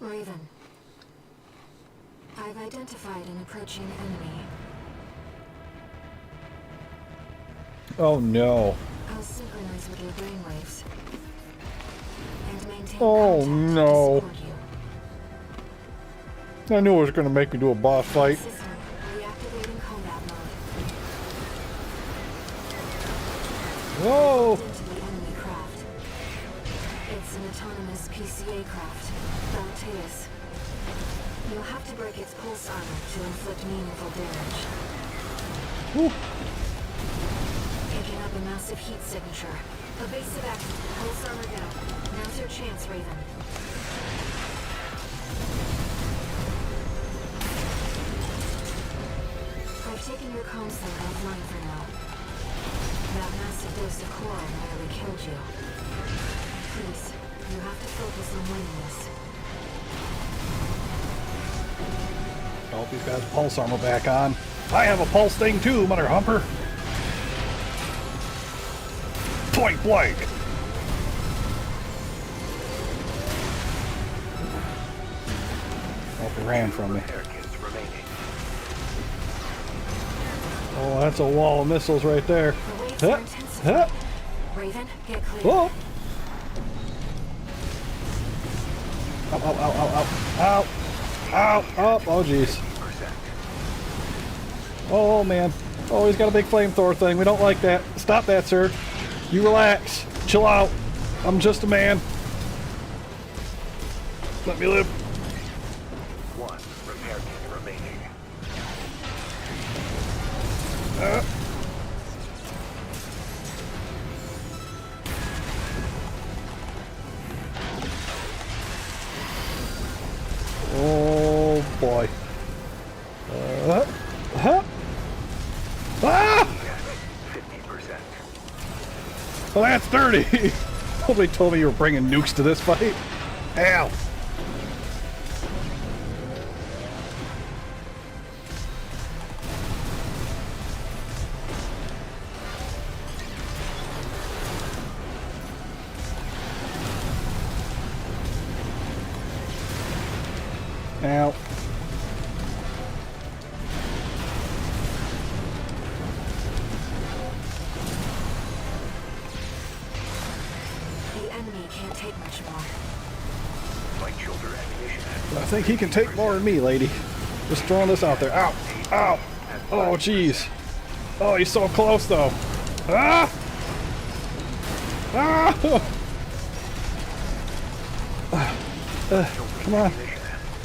Raven, I've identified an approaching enemy. Oh no. I'll synchronize with your brainwaves and maintain Oh, contact no. to support you. I knew it was going to make me do a boss fight. System reactivating combat mode. Whoa! Into the enemy craft. It's an autonomous PCA craft, Valteus. You'll have to break its pulse armor to inflict meaningful damage. Whew. Picking up a massive heat signature. Evasive action. Pulse armor down. Now's your chance, Raven. I've taken your comm sync offline for now. That massive dose of coral nearly killed you. Please, you have to focus on winning this. Oh, he's got his pulse armor back on. I have a pulse thing too, Mother Humper. Point blank. Oh, he ran from me. Repair kits remaining. Oh, that's a wall of missiles right there. The waves Huh? are intensifying. Huh? Raven, get clear. Whoa! Ow, ow, ow, ow, ow. Ow! Ow! Oh, jeez. 80%. Oh, man. Oh, he's got a big flamethrower thing. We don't like that. Stop that, sir. You relax. Chill out. I'm just a man. Let me live. One repair kit remaining. Oh, Well, that's dirty. Nobody told me you were bringing nukes to this fight. Ow. Ow. The enemy can't take much more. Light shoulder ammunition. I think he can take more than me, lady. Just throwing this out there. Ow. Ow. Oh, jeez. Oh, he's so close, though. Ah! Ah! Come on.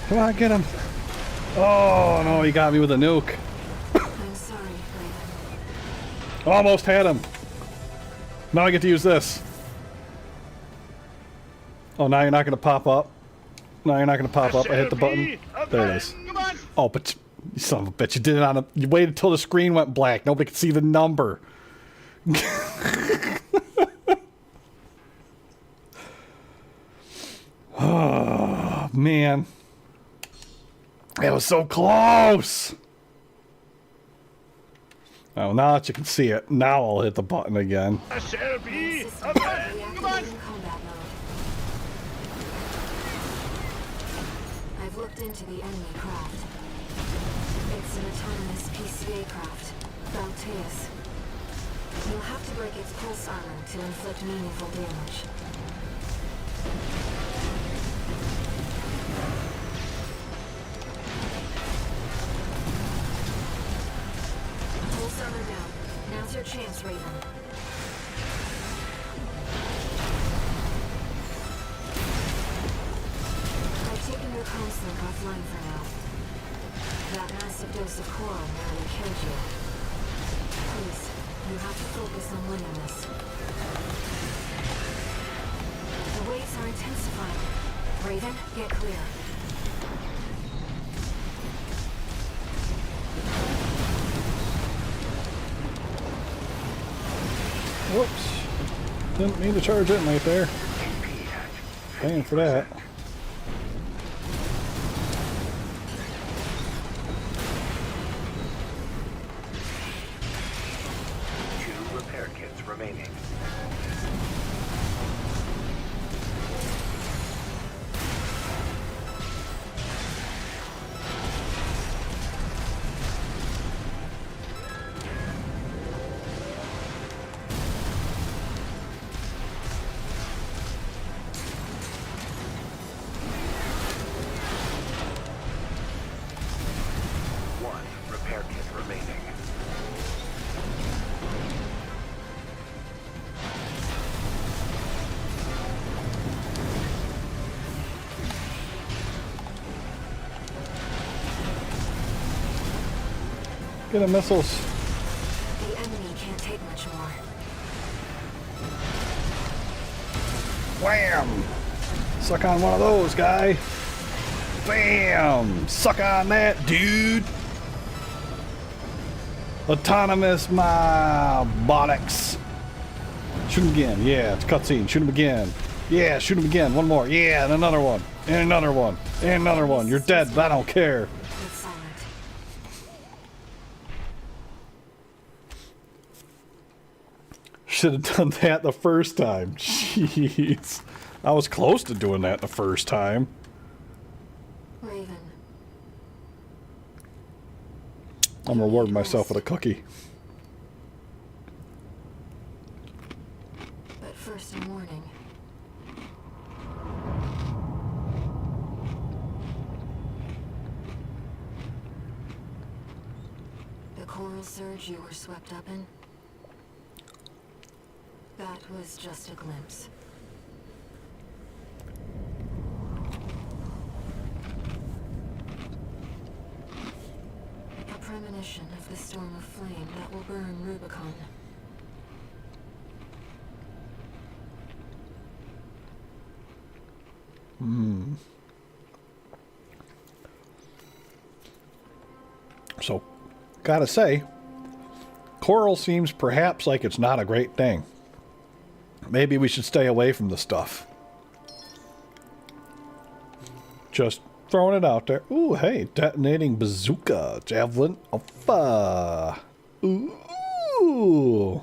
Come on, get him. Oh, no, he got me with a nuke. I'm sorry, Raven. Almost had him. Now I get to use this. Oh, now you're not going to pop up? No, you're not going to pop up. I hit the button. There it is. Oh, but you son of a bitch. You did it on a... You waited until the screen went black. Nobody could see the number. Oh, man. It was so close. Oh, now that you can see it, now I'll hit the button again. System reactivated in combat mode. I've looked into the enemy craft. It's an autonomous PCA craft, Balteus. You'll have to break its pulse armor to inflict meaningful damage. Pulse armor down. Now's your chance, Raven. I've taken your comms link offline for now. That massive dose of coral nearly killed you. Please, you have to focus on winning this. The waves are intensifying. Raven, get clear. Whoops. Didn't mean to charge it right there. Paying for that. Two repair kits remaining. One repair kit remaining. Get the missiles. The enemy can't take much more. Wham! Suck on one of those, guy. Bam! Suck on that, dude. Autonomous robotics. Shoot him again. Yeah, it's a cutscene. Shoot him again. Yeah, shoot him again. One more. Yeah, and another one. And another one. And another one. You're dead, but I don't care. It's silent. Should have done that the first time. Jeez. I was close to doing that the first time. Raven, I'm rewarding myself with a cookie. but first a warning. The coral surge you were swept up in? That was just a glimpse. A premonition of the storm of flame that will burn Rubicon. So, gotta say, coral seems perhaps like it's not a great thing. Maybe we should stay away from the stuff. Just throwing it out there. Ooh, hey, detonating bazooka. Javelin of fire. Ooh.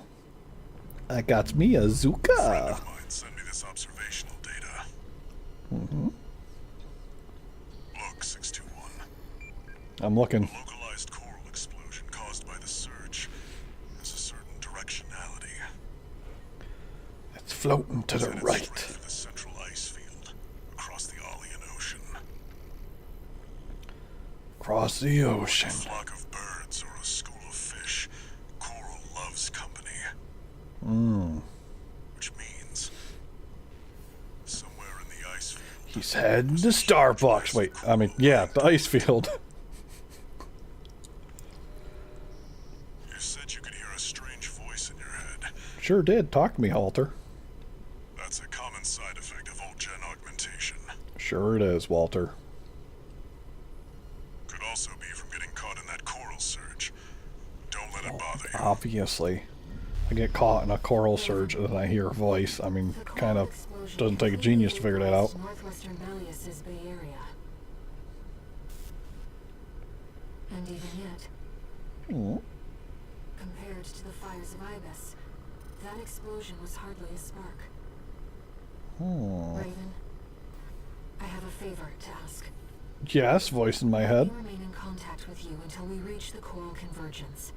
I got me a Friend zooka. of mine sent me this observational data. Mm-hmm. Look, 621. I'm looking. A localized coral explosion caused by the surge has a certain directionality. It's floating to the It's headed right. straight for the central ice field across the Arlean Ocean. Across the ocean. A flock of birds or a school of fish, coral loves company. Which means somewhere in the ice field. He's heading to Starbucks. Wait, I mean, yeah, the ice field. You said you could hear a strange voice in your head. Sure did. Talk to me, Halter. That's a common side effect of old gen augmentation. Sure it is, Walter. Could also be from getting caught in that coral surge. Don't let it bother you. Obviously. I get caught in a coral surge and then I hear a voice. I mean, kind of doesn't take a genius to figure that out. Northwestern Malleus's Bay Area. And even yet, compared to the fires of Ibis, that explosion was hardly a spark. Raven, I have a favor to ask. Yes, voice in my head. We remain in contact with you until we reach the coral convergence.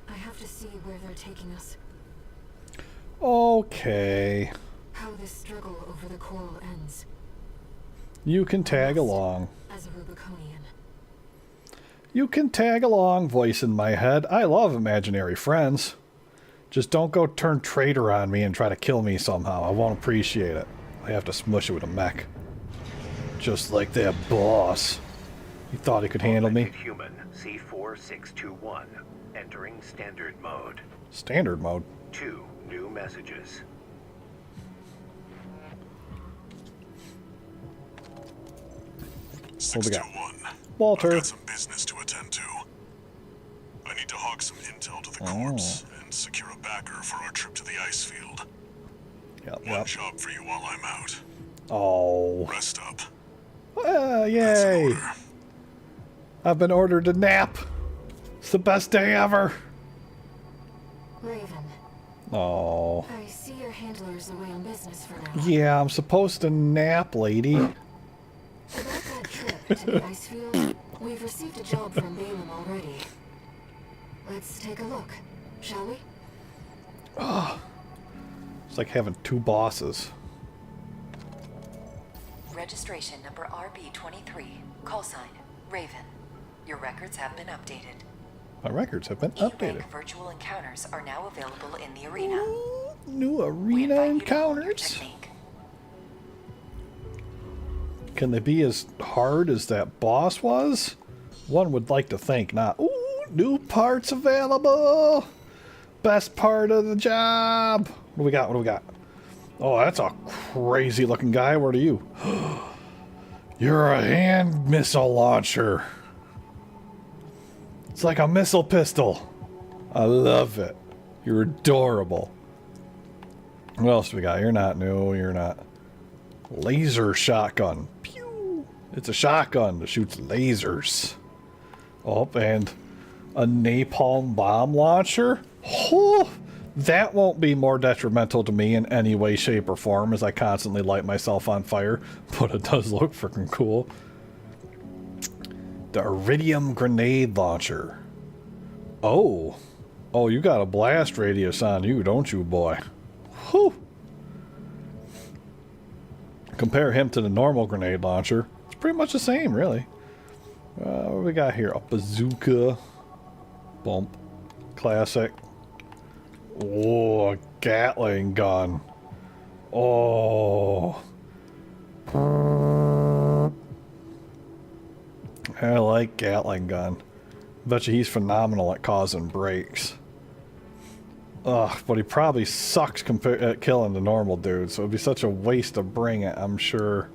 I have to see where they're taking us. Okay. How this struggle over the coral ends. You can tag along. As a Rubiconian. You can tag along, voice in my head. I love imaginary friends. Just don't go turn traitor on me and try to kill me somehow. I won't appreciate it. I have to smush it with a mech. Just like that boss. He thought he could handle me. Augmented Human C4621 entering standard mode. Standard mode. 2 new messages. What we got? 621. Walter. I've got some business to attend to. I need to hawk some intel to the corpse and secure a backer for our trip to the ice field. One job for you while I'm out. Oh. Rest up. Yay. That's an order. I've been ordered to nap. It's the best day ever. Raven, Oh. I see your handler's away on business for now. Yeah, I'm supposed to nap, lady. About that trip to the ice field, we've received a job from Balaam already. Let's take a look, shall we? It's like having two bosses. Registration number RB23. Call sign, Raven. Your records have been updated. My records have been updated. E-Bank virtual encounters are now available in the arena. Ooh, new We arena invite you to hone your encounters. technique. Can they be as hard as that boss was? One would like to think not. Ooh, new parts available. Best part of the job. What do we got? What do we got? Oh, that's a crazy looking guy. What are you? You're a hand missile launcher. It's like a missile pistol. I love it. You're adorable. What else do we got? You're not new. You're not. Laser shotgun. Pew! It's a shotgun that shoots lasers. Oh, and a napalm bomb launcher. Oh, that won't be more detrimental to me in any way, shape, or form as I constantly light myself on fire, but it does look freaking cool. The Iridium grenade launcher. Oh. Oh, you got a blast radius on you, don't you, boy? Whew. Compare him to the normal grenade launcher. It's pretty much the same, really. What do we got here? A bazooka. Bump. Classic. Oh, a Gatling gun. Oh. I like Gatling gun. Bet you he's phenomenal at causing breaks. Ugh, but he probably sucks at killing the normal dude, so it'd be such a waste to bring it, I'm sure.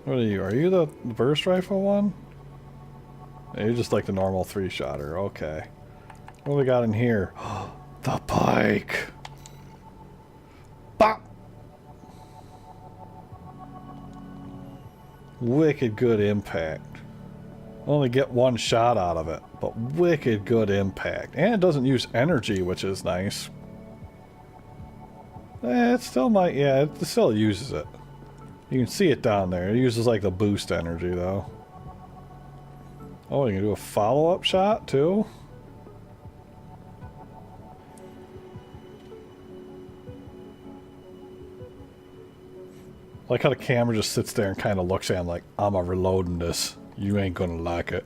What are you? Are you the burst rifle one? You're just like the normal 3-shotter. Okay. What do we got in here? The bike! Bop! Wicked good impact. Only get one shot out of it, but wicked good impact. And it doesn't use energy, which is nice. It still might, yeah, it still uses it. You can see it down there. It uses like the boost energy, though. Oh, you can do a follow-up shot, too? I like how the camera just sits there and kind of looks at him like, I'm a reloading this. You ain't gonna like it.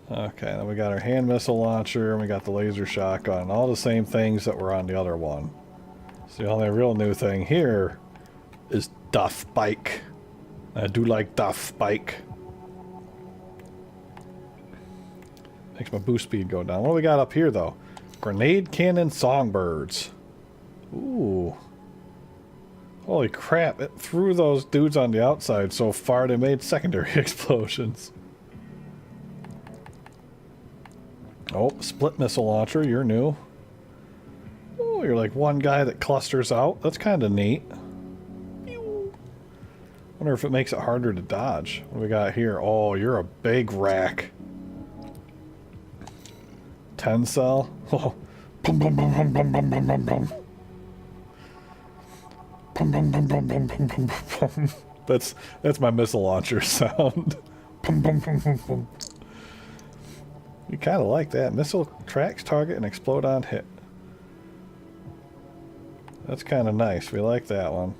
Okay, then we got our hand missile launcher, and we got the laser shotgun. All the same things that were on the other one. So the only real new thing here is Duff Bike. I do like Duff Bike. Makes my boost speed go down. What do we got up here, though? Grenade cannon songbirds. Ooh. Holy crap, it threw those dudes on the outside so far they made secondary explosions. Oh, split missile launcher, you're new. Oh, you're like one guy that clusters out. That's kind of neat. Wonder if it makes it harder to dodge. What do we got here? Oh, you're a big rack. 10 cell. Oh. Bum, bum, bum, bum, bum, bum, bum, bum, bum. Bum, bum, bum, bum, bum, bum, bum, bum. That's my missile launcher sound. Bum, bum, bum, bum, bum. You kind of like that. Missile tracks target and explode on hit. That's kind of nice. We like that one.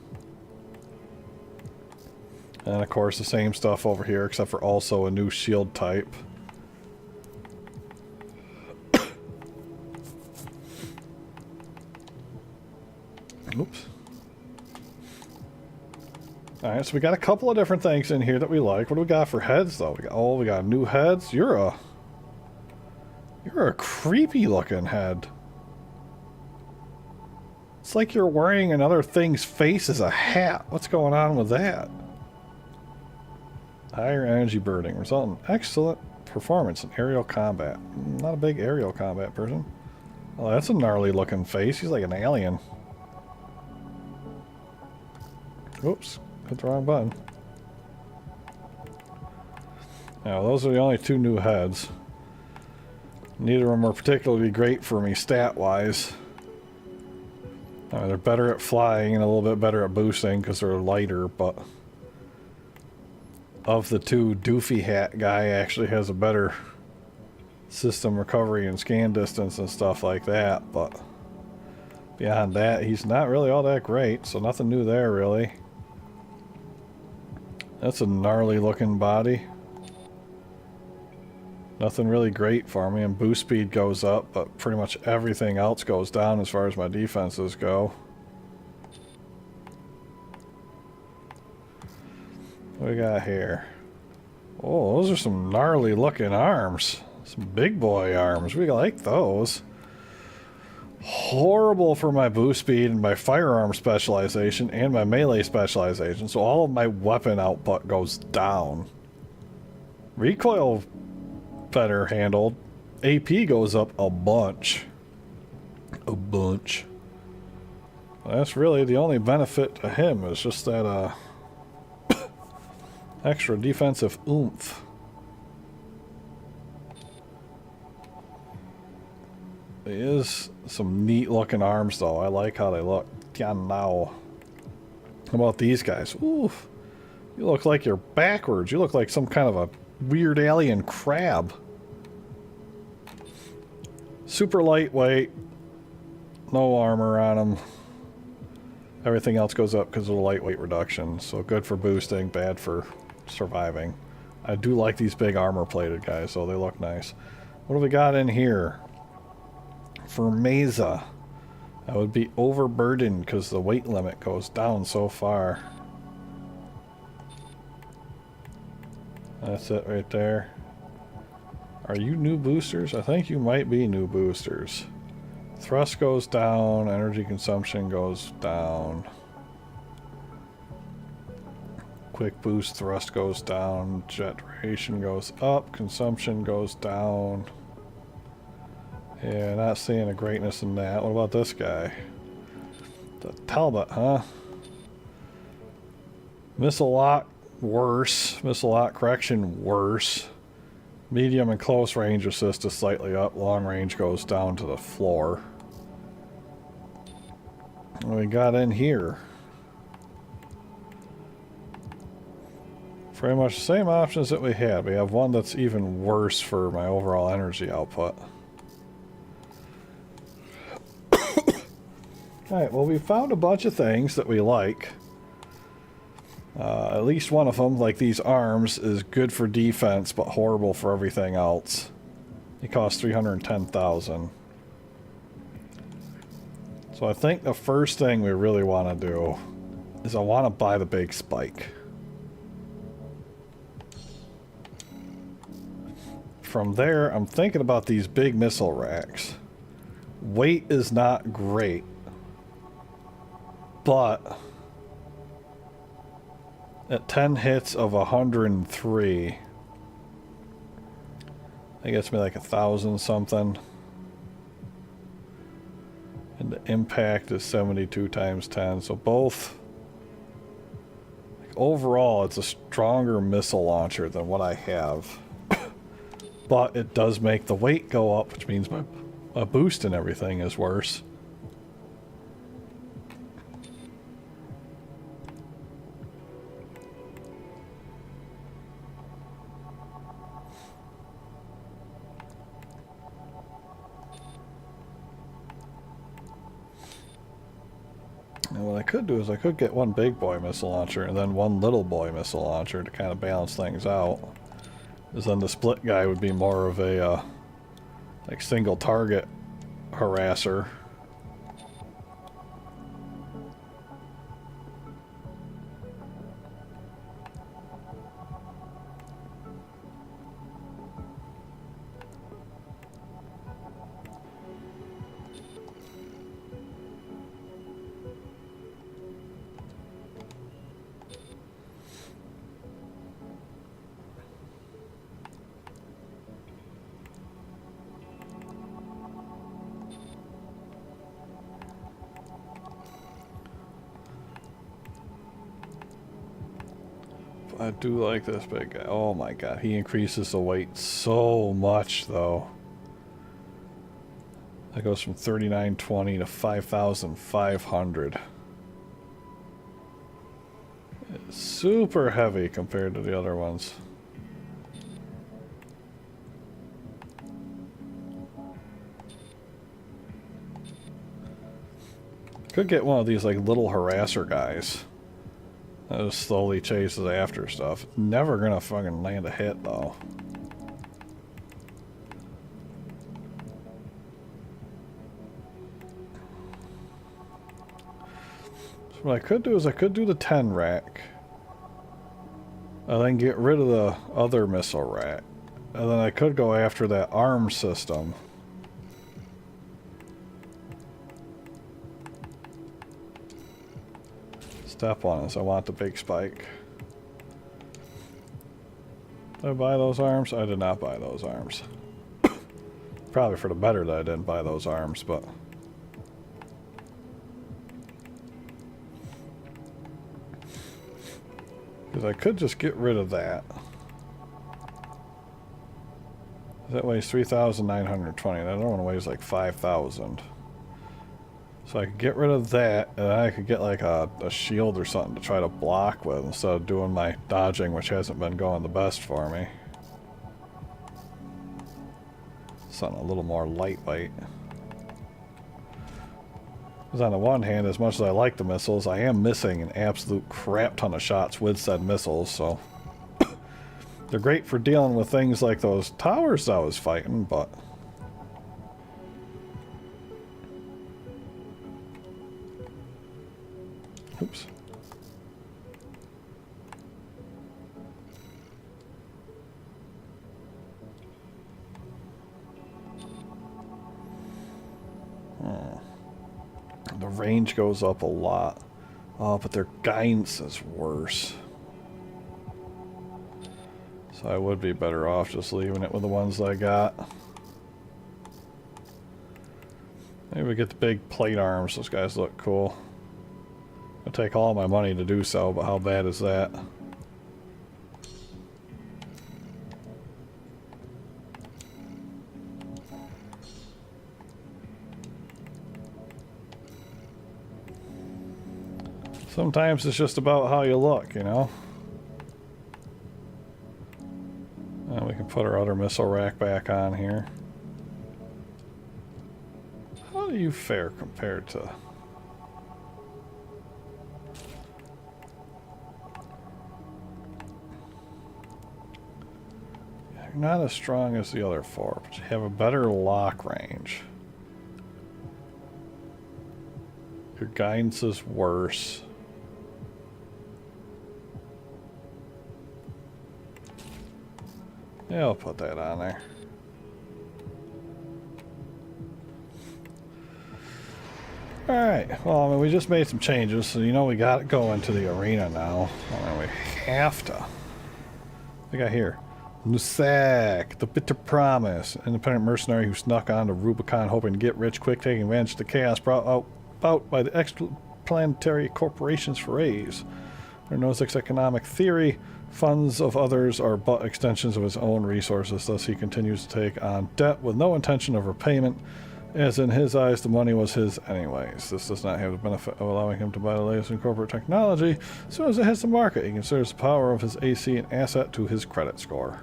And of course the same stuff over here, except for also a new shield type. Oops. Alright, so we got a couple of different things in here that we like. What do we got for heads, though? We got new heads. You're a creepy looking head. It's like you're wearing another thing's face as a hat. What's going on with that? Higher energy burning, resulting in excellent performance in aerial combat. Not a big aerial combat person. Oh, that's a gnarly looking face. He's like an alien. Oops, hit the wrong button. Now, those are the only two new heads. Neither of them are particularly great for me stat-wise. They're better at flying and a little bit better at boosting because they're lighter, but of the two, Doofy Hat guy actually has a better system recovery and scan distance and stuff like that, but beyond that, he's not really all that great, so nothing new there, really. That's a gnarly looking body. Nothing really great for me, and boost speed goes up, but pretty much everything else goes down as far as my defenses go. What we got here? Oh, those are some gnarly looking arms. Some big boy arms. We like those. Horrible for my boost speed and my firearm specialization and my melee specialization, so all of my weapon output goes down. Recoil better handled. AP goes up a bunch. A bunch. That's really the only benefit to him, is just that extra defensive oomph. It is some neat looking arms though. I like how they look. Yeah, now. How about these guys? Oof. You look like you're backwards. You look like some kind of a weird alien crab. Super lightweight. No armor on them. Everything else goes up because of the lightweight reduction. So good for boosting, bad for surviving. I do like these big armor plated guys, so they look nice. What do we got in here? For Mesa, that would be overburdened because the weight limit goes down so far. That's it right there. Are you new boosters? I think you might be new boosters. Thrust goes down, energy consumption goes down. quick boost thrust goes down, jet duration goes up, consumption goes down. Yeah, not seeing a greatness in that. What about this guy? The Talbot, huh? Missile lock, worse. Missile lock correction, worse. Medium and close range assist is slightly up. Long range goes down to the floor. What we got in here? Pretty much the same options that we had. We have one that's even worse for my overall energy output. Alright, well, we found a bunch of things that we like. At least one of them, like these arms, is good for defense but horrible for everything else. It costs 310,000. So I think the first thing we really want to do is I want to buy the big spike. From there, I'm thinking about these big missile racks. Weight is not great, but at 10 hits of 103, that gets me like 1,000 something. And the impact is 72 times 10, so both, like, overall it's a stronger missile launcher than what I have. But it does make the weight go up, which means my boost and everything is worse. And what I could do is I could get one big boy missile launcher and then one little boy missile launcher to kind of balance things out. Because then the split guy would be more of a like single target harasser. I do like this big guy. Oh my god, he increases the weight so much though. That goes from 3920 to 5,500. It's super heavy compared to the other ones. Could get one of these like little harasser guys. That just slowly chases after stuff. Never gonna fucking land a hit though. So what I could do is I could do the 10 rack. And then get rid of the other missile rack. And then I could go after that arm system. Step one is I want the big spike. Did I buy those arms? I did not buy those arms. Probably for the better that I didn't buy those arms, but... because I could just get rid of that. That weighs 3,920. That other one weighs like 5,000. So I could get rid of that, and then I could get like a shield or something to try to block with instead of doing my dodging, which hasn't been going the best for me. Something a little more lightweight. Because on the one hand, as much as I like the missiles, I am missing an absolute crap ton of shots with said missiles, so... they're great for dealing with things like those towers I was fighting, but... oops. The range goes up a lot. Oh, but their guidance is worse. So I would be better off just leaving it with the ones that I got. Maybe we get the big plate arms. Those guys look cool. It'll take all my money to do so, but how bad is that? Sometimes it's just about how you look, you know? And we can put our other missile rack back on here. How do you fare compared to... You're not as strong as the other four, but you have a better lock range. Your guidance is worse. Yeah, I'll put that on there. Alright, well, I mean, we just made some changes, so you know we got to go into the arena now. I mean, we have to. What we got here? Nusak, the Bitter Promise, independent mercenary who snuck onto Rubicon hoping to get rich quick, taking advantage of the chaos brought about by the extraplanetary corporations for A's. Under Nozick's economic theory, funds of others are but extensions of his own resources, thus he continues to take on debt with no intention of repayment, as in his eyes the money was his anyways. This does not have the benefit of allowing him to buy the latest in corporate technology. As soon as it hits the market, he considers the power of his AC an asset to his credit score.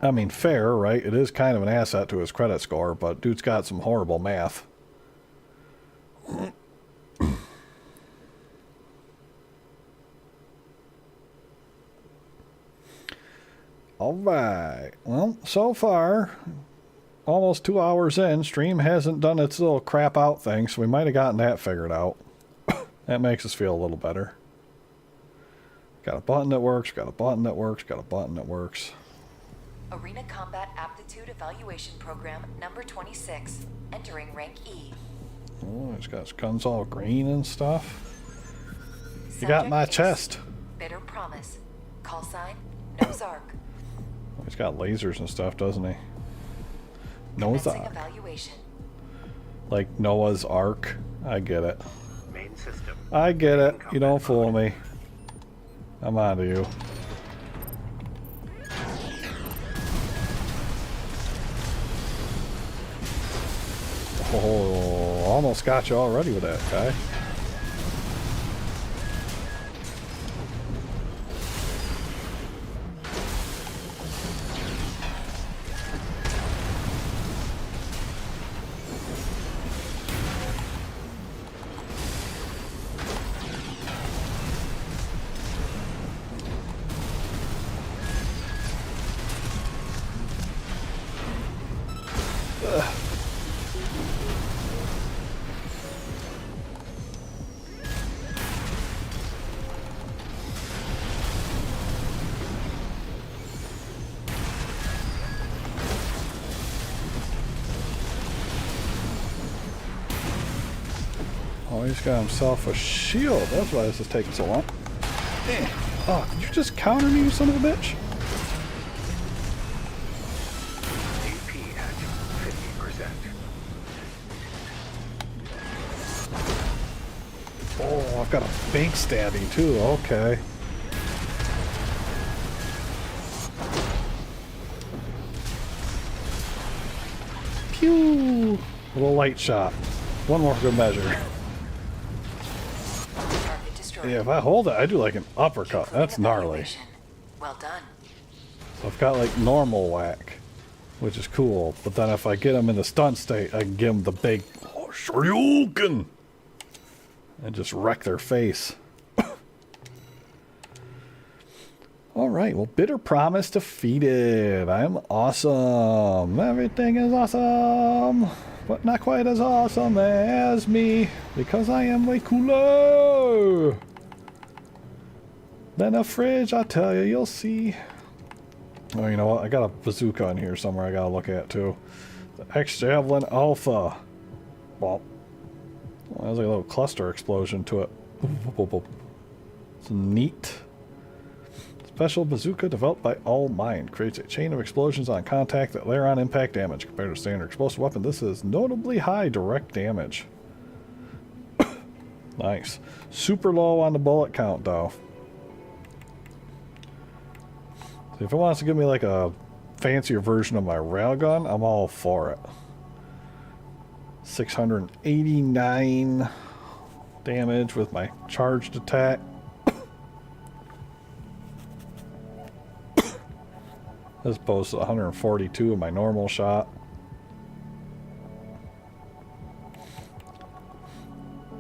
I mean, fair, right? It is kind of an asset to his credit score, but dude's got some horrible math. Alright, well, so far, almost 2 hours in, stream hasn't done its little crap out thing, so we might have gotten that figured out. That makes us feel a little better. Got a button that works, got a button that works, got a button that works. Arena Combat Aptitude Evaluation Program number 26, entering rank E. Oh, he's got his guns all green and stuff. You got my chest. Bitter Promise. Call sign, Nozark. He's got lasers and stuff, doesn't he? Noah's Ark. Evaluation. Like Noah's Ark. I get it. Main system. I get it. You don't fool me. I'm on to you. Oh, almost got you already with that guy. Oh, he's got himself a shield. That's why this is taking so long. Oh, did you just counter me, you son of a bitch? AP at 50%. Oh, I've got a big stabby too. Okay. Pew! A little light shot. One more for good measure. Yeah, if I hold it, I do like an uppercut. That's gnarly. Well done. So I've got like normal whack, which is cool. But then if I get him in the stun state, I can give him the big Shoryuken and just wreck their face. Alright, well, Bitter Promise defeated. I'm awesome. Everything is awesome. But not quite as awesome as me. Because I am way cooler than a fridge, I tell you. You'll see. Oh, you know what? I got a bazooka in here somewhere I gotta look at, too. The X-Javelin Alpha. Well, there's like a little cluster explosion to it. It's neat. Special bazooka developed by All Mind. Creates a chain of explosions on contact that layer on impact damage. Compared to standard explosive weapon, this is notably high direct damage. Nice. Super low on the bullet count, though. So if it wants to give me like a fancier version of my railgun, I'm all for it. 689 damage with my charged attack. As opposed to 142 of my normal shot.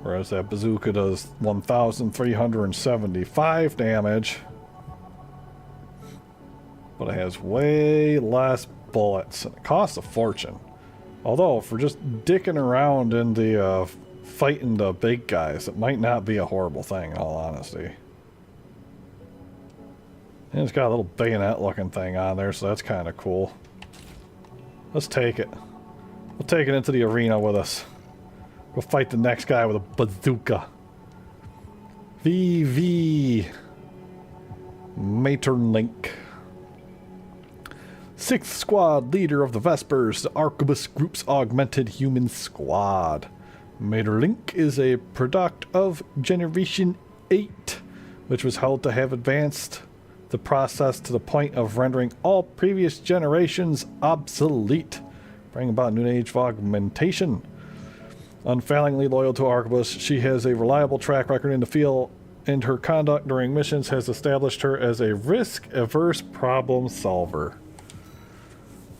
Whereas that bazooka does 1,375 damage. But it has way less bullets. And it costs a fortune. Although, for just dicking around in the fighting the big guys, it might not be a horrible thing, in all honesty. And it's got a little bayonet looking thing on there, so that's kind of cool. Let's take it. We'll take it into the arena with us. We'll fight the next guy with a bazooka. VV Maeterlinck. 6th Squad, leader of the Vespers, the Arquebus Group's augmented human squad. Maeterlinck is a product of Generation 8, which was held to have advanced the process to the point of rendering all previous generations obsolete, bringing about a new age of augmentation. Unfailingly loyal to Arquebus, she has a reliable track record in the field, and her conduct during missions has established her as a risk-averse problem solver.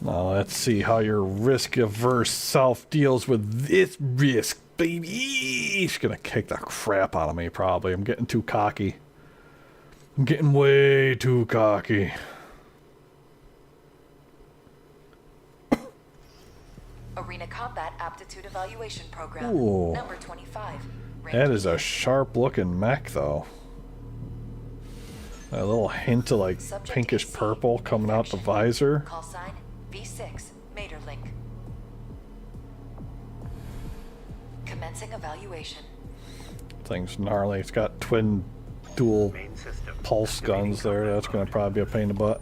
Now let's see how your risk-averse self deals with this risk, baby. She's gonna kick the crap out of me, probably. I'm getting too cocky. I'm getting way too cocky. Arena Combat Aptitude Evaluation Program. Ooh. Number 25. That is a sharp-looking mech, though. A little hint of, like, Subject pinkish AC, purple coming out the infection. visor. Call sign B6 Maeterlinck. Commencing evaluation. Thing's gnarly. It's got twin dual Main system. pulse Activating guns there. combat That's going to mode. probably be a pain in the butt.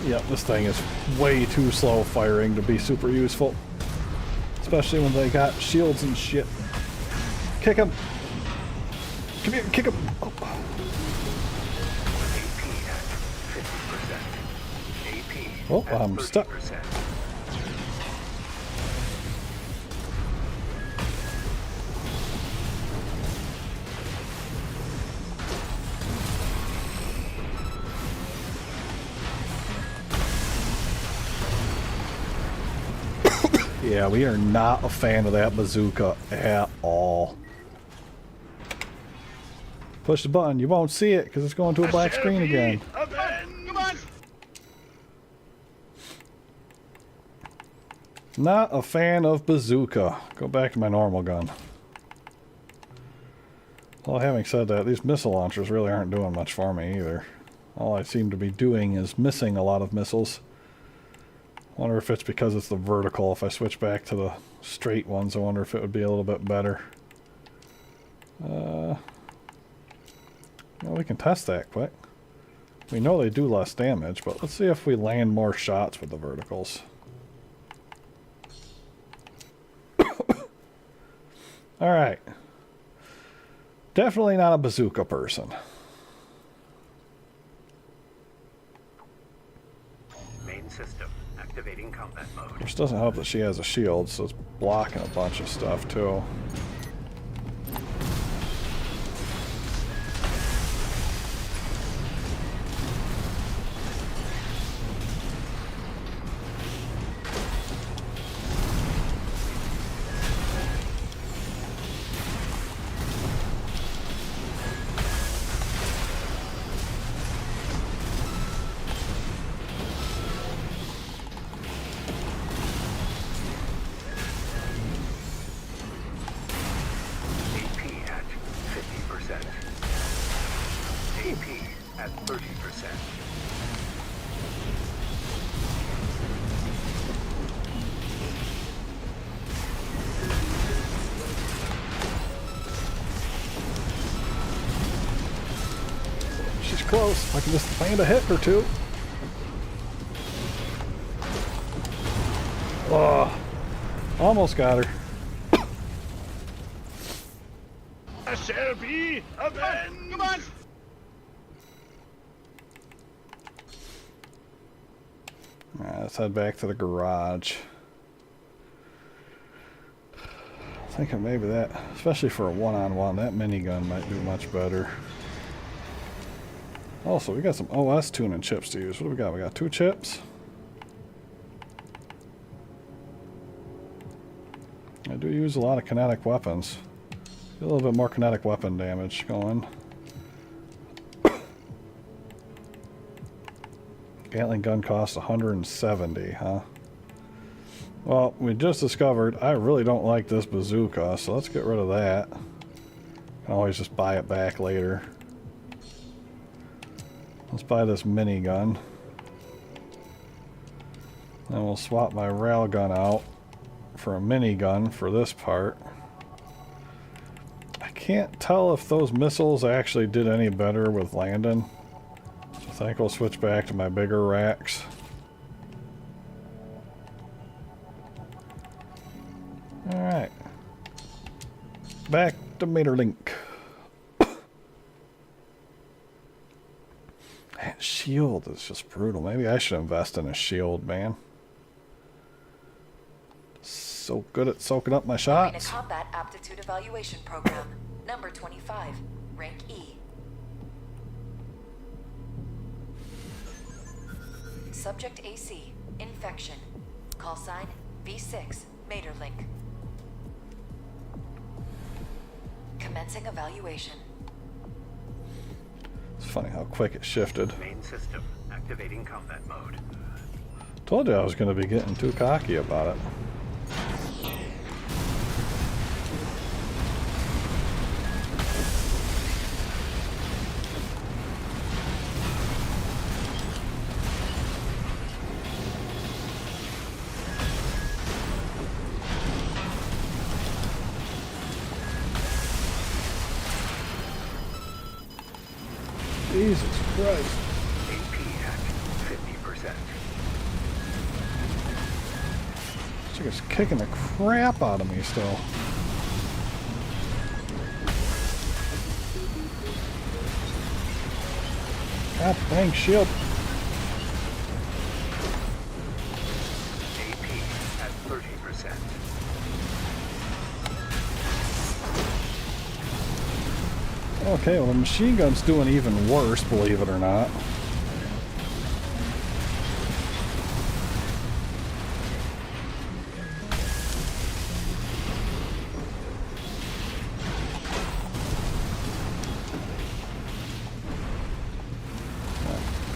Yep, this thing is way too slow firing to be super useful. Especially when they got shields and shit. Kick him! Come here, kick him! Oh. AP at 50%. AP Oh, at I'm stuck. 30%. Yeah, we are not a fan of that bazooka at all. Push the button. You won't see it because it's going to a black screen again. Come on! Not a fan of bazooka. Go back to my normal gun. Well, having said that, these missile launchers really aren't doing much for me either. All I seem to be doing is missing a lot of missiles. Wonder if it's because it's the vertical. If I switch back to the straight ones, I wonder if it would be a little bit better. Well, we can test that quick. We know they do less damage, but let's see if we land more shots with the verticals. Alright. Definitely not a bazooka person. Main system. Activating combat mode. Which doesn't help that she has a shield, so it's blocking a bunch of stuff too. at 30%. She's close. I can just land a hit or two. Oh, almost got her. I shall be avenged! Come on! Alright, let's head back to the garage. Thinking maybe that, especially for a one-on-one, that minigun might do much better. Also, we got some OS tuning chips to use. What do we got? We got 2 chips. I do use a lot of kinetic weapons. Get a little bit more kinetic weapon damage going. Gatling gun costs 170, huh? Well, we just discovered I really don't like this bazooka, so let's get rid of that. Can always just buy it back later. Let's buy this minigun. Then we'll swap my railgun out for a minigun for this part. I can't tell if those missiles actually did any better with landing. So I think we'll switch back to my bigger racks. Alright. Back to Meterlink. That shield is just brutal. Maybe I should invest in a shield, man. So good at soaking up my Arena shots. Combat Aptitude Evaluation Program, number 25, rank E. Subject AC, infection. Call sign V6, Materlink. Commencing evaluation. It's funny how quick it shifted. Main system activating combat mode. Told you I was going to be getting too cocky about it. Jesus Christ. AP at 50%. This chick is kicking the crap out of me still. God dang shield. AP at 30%. Okay, well the machine gun's doing even worse, believe it or not.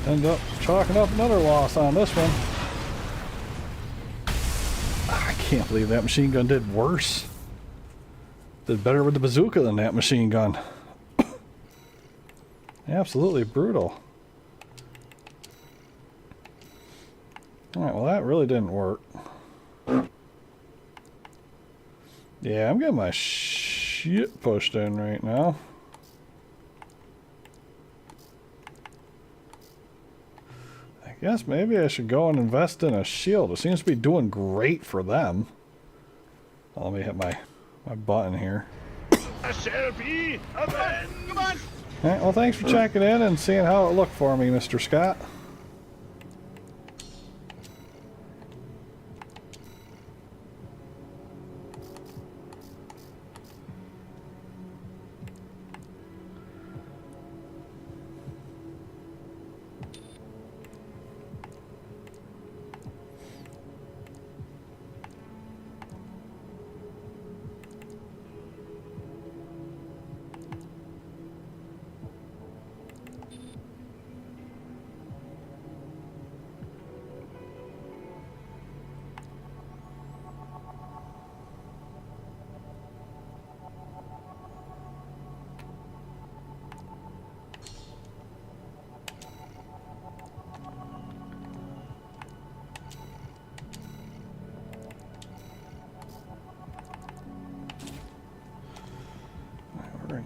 End up chalking up another loss on this one. I can't believe that machine gun did worse. Did better with the bazooka than that machine gun. Absolutely brutal. Alright, well that really didn't work. Yeah, I'm getting my shit pushed in right now. I guess maybe I should go and invest in a shield. It seems to be doing great for them. Oh, let me hit my button here. I shall be avenged! Come on! Alright, well thanks for checking in and seeing how it looked for me, Mr. Scott.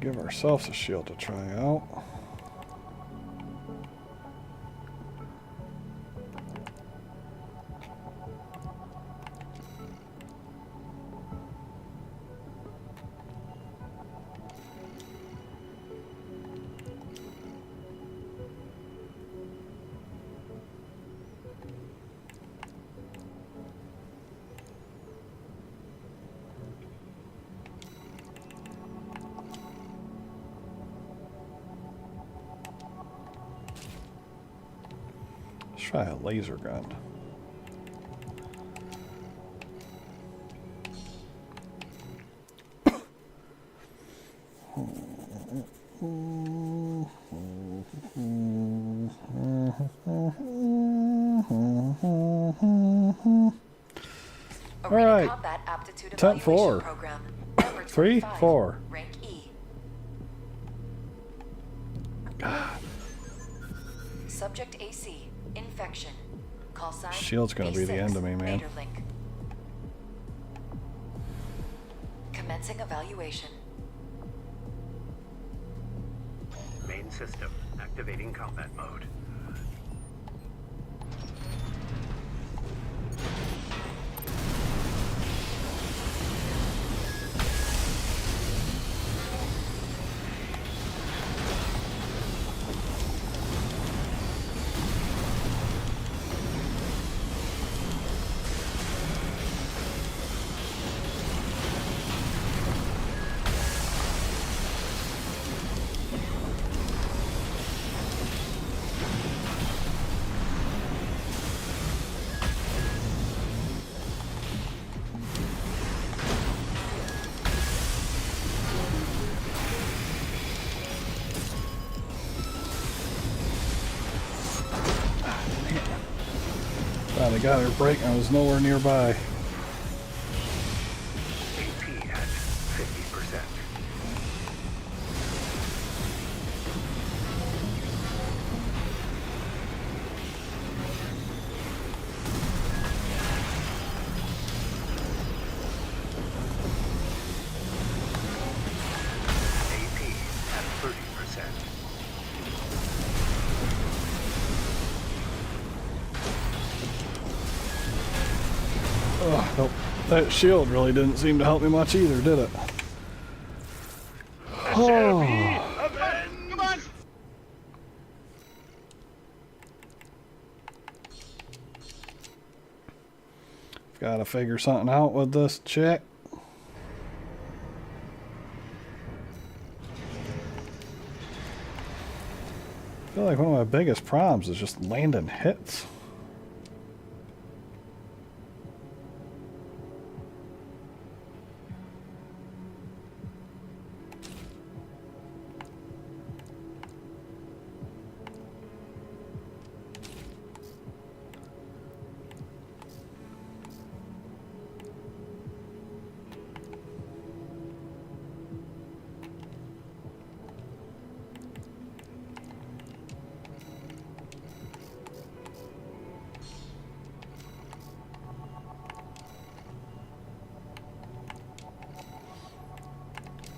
give ourselves a shield to try out. Let's try a laser gun. Arena right. Combat Aptitude Tent Evaluation 4. Program. Number 3, 25, 4. Rank E. Subject AC. Infection. Call sign. Shield's gonna be the A6, end of me, man. Materlink. Commencing evaluation. Main system activating combat mode. Thought I got her break. I was nowhere nearby. AP at 50%. AP at 30%. Oh, nope. That shield really didn't seem to help me much either, did it? Oh. Come on! Gotta figure something out with this chick. I feel like one of my biggest problems is just landing hits.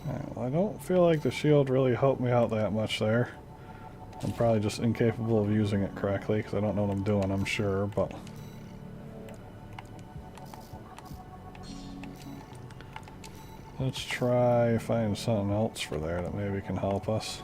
Alright, well, I don't feel like the shield really helped me out that much there. I'm probably just incapable of using it correctly because I don't know what I'm doing, I'm sure, but... let's try finding something else for there that maybe can help us.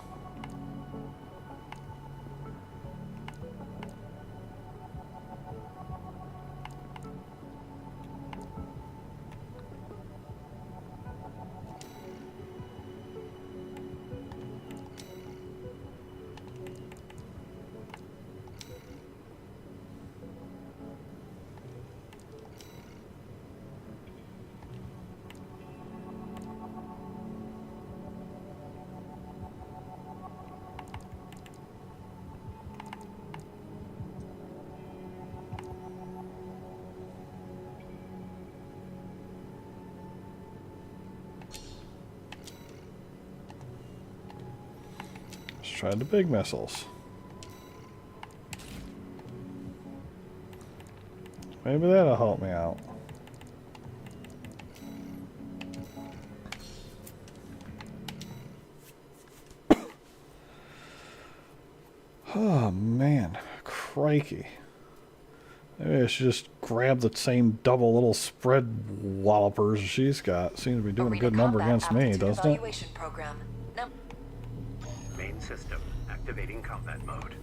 Let's try the big missiles. Maybe that'll help me out. Oh man, crikey. Maybe I should just grab the same double little spread wallopers she's got. Seems to be doing a good number against me, doesn't it? Evaluation program. Main system activating combat mode.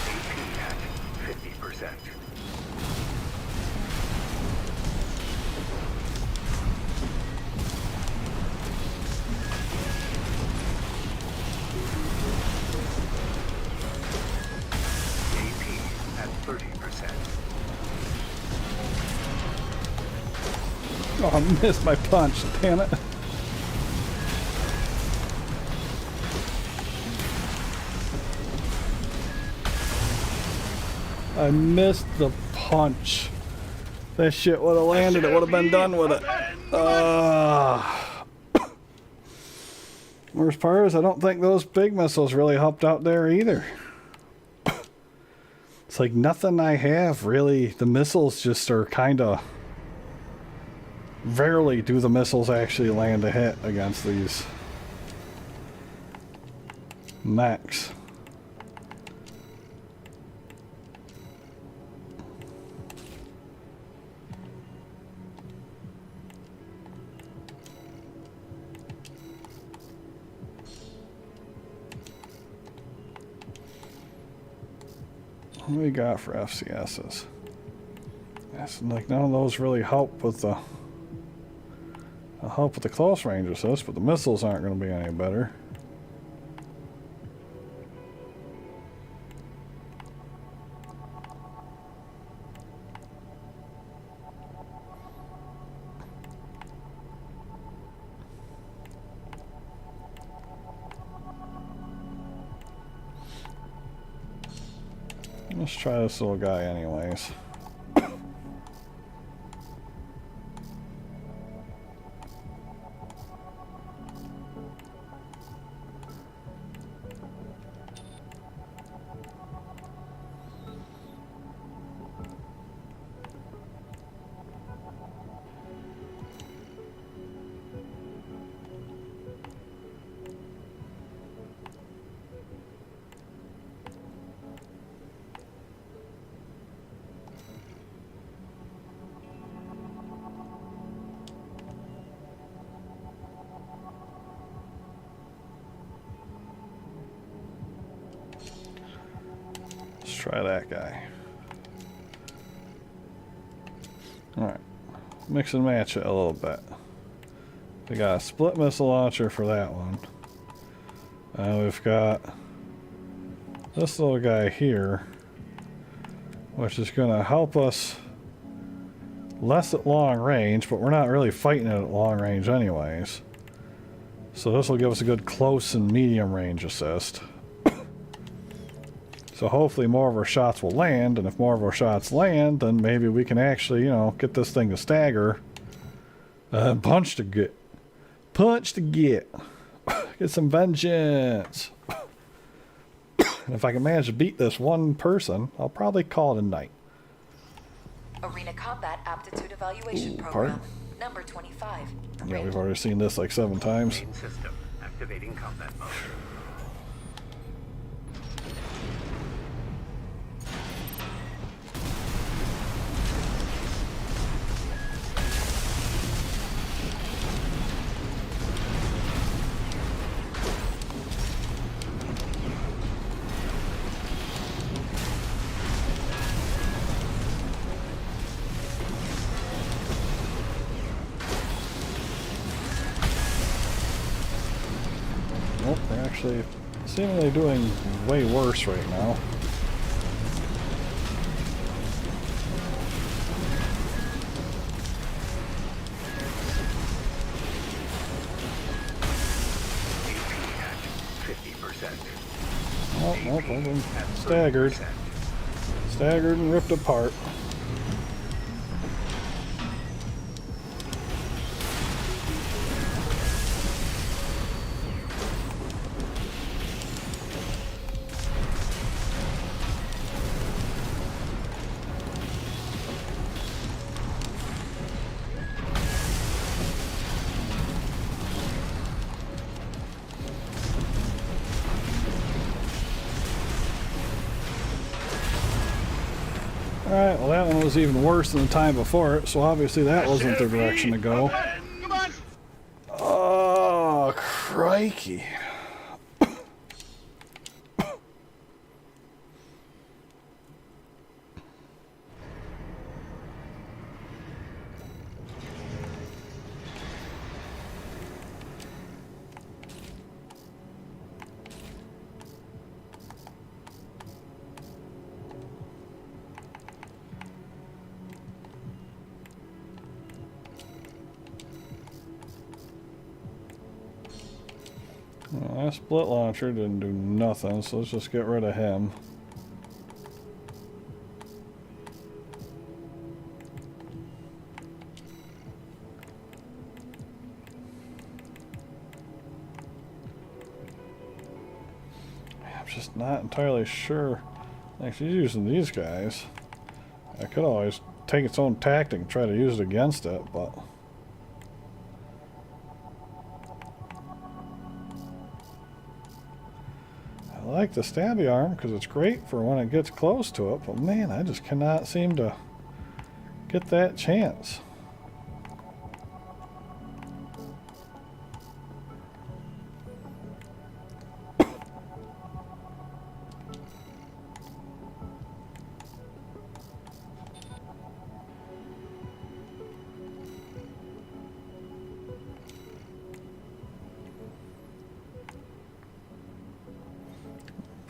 AP at 50%. AP at 30%. Oh, I missed my punch, damn it. I missed the punch. That shit would have landed, it would have been done with it. Worst part is I don't think those big missiles really helped out there either. It's like nothing I have really. The missiles just are kind of... Rarely do the missiles actually land a hit against these mechs. What do we got for FCSs? Yes, like none of those really help with the close range assist, but the missiles aren't going to be any better. Let's try this little guy anyways. Try that guy. Alright. Mix and match it a little bit. We got a split missile launcher for that one. We've got this little guy here, which is going to help us less at long range, but we're not really fighting it at long range anyways. So this will give us a good close and medium range assist. So hopefully more of our shots will land, and if more of our shots land, then maybe we can actually, you know, get this thing to stagger. Punch to get. Punch to get. Get some vengeance. And if I can manage to beat this one person, I'll probably call it a night. Arena Combat Aptitude Evaluation Program. Number 25. Yeah, we've already seen this like 7 times. Main system activating combat mode. Nope, they're actually Seemingly doing way worse right now. Oh, nope, I've been staggered. Staggered and ripped apart. Alright, well that one was even worse than the time before it, so obviously that wasn't the direction to go. Come on! Oh, crikey. Well, that split launcher didn't do nothing, so let's just get rid of him. I'm just not entirely sure. Like, she's using these guys. I could always take its own tactic and try to use it against it, but... I like the stabby arm because it's great for when it gets close to it, but man, I just cannot seem to get that chance.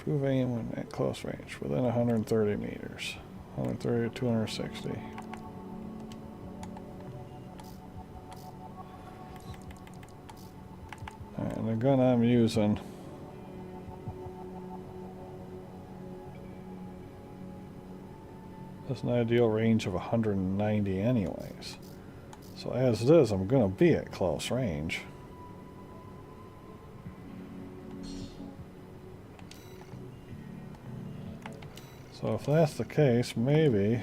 Improve aim when at close range, within 130 meters. 130 to 260. Alright, and the gun I'm using has an ideal range of 190 anyways. So as it is, I'm going to be at close range. So if that's the case, maybe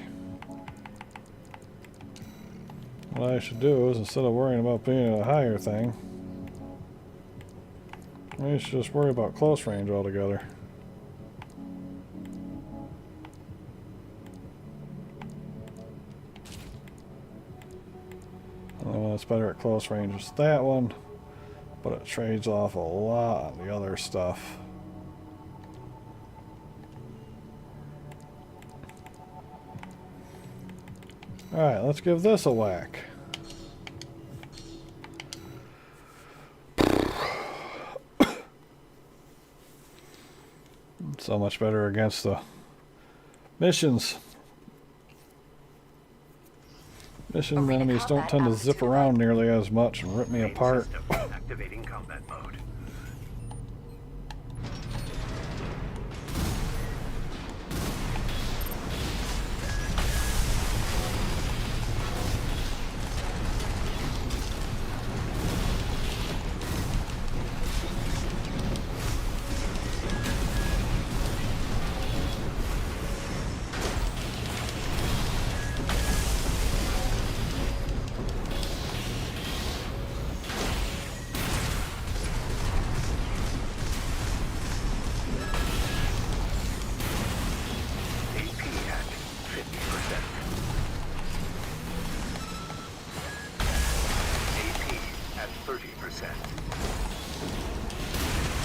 what I should do is, instead of worrying about being at a higher thing, I should just worry about close range altogether. And the one that's better at close range is that one, but it trades off a lot on the other stuff. Alright, let's give this a whack. So much better against the missions. Mission Arena enemies don't combat tend to altitude zip around nearly as much and rip me Main apart. system activating combat mode. AP at 50%. AP at 30%.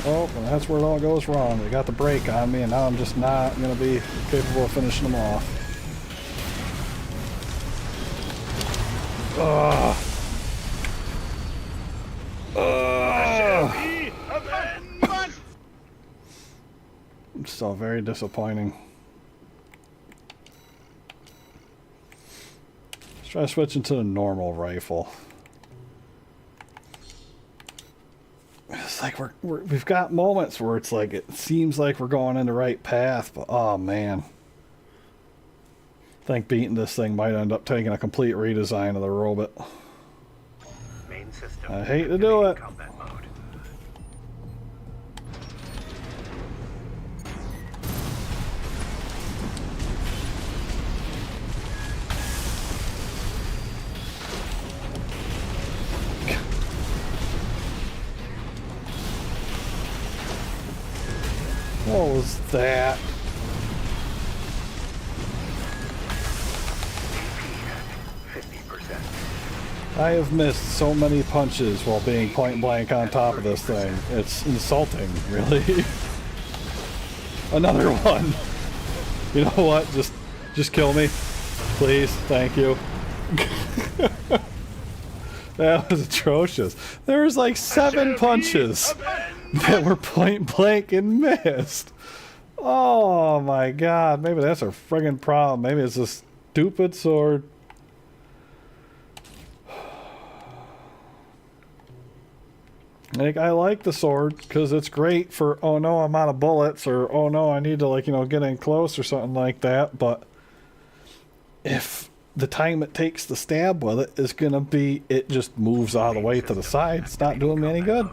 Oh, and that's where it all goes wrong. They got the brake on me, and now I'm just not going to be capable of finishing them off. Ugh. Ugh. still very disappointing. Let's try switching to the normal rifle. It's like we've got moments where it's like it seems like we're going in the right path, but oh man. I think beating this thing might end up taking a complete redesign of the robot. Main system. I hate to do it. Combat mode. What was that? I have missed so many punches while being point blank on top of this thing. It's insulting, really. Another one. You know what? Just kill me. Please. Thank you. That was atrocious. There was like 7 punches that were point blank and missed. Oh my god. Maybe that's a friggin' problem. Maybe it's a stupid sword. Like, I like the sword because it's great for, oh no, I'm out of bullets, or oh no, I need to, like, you know, get in close or something like that. But if the time it takes to stab with it is going to be, it just moves all the way to the side, it's not doing me any good.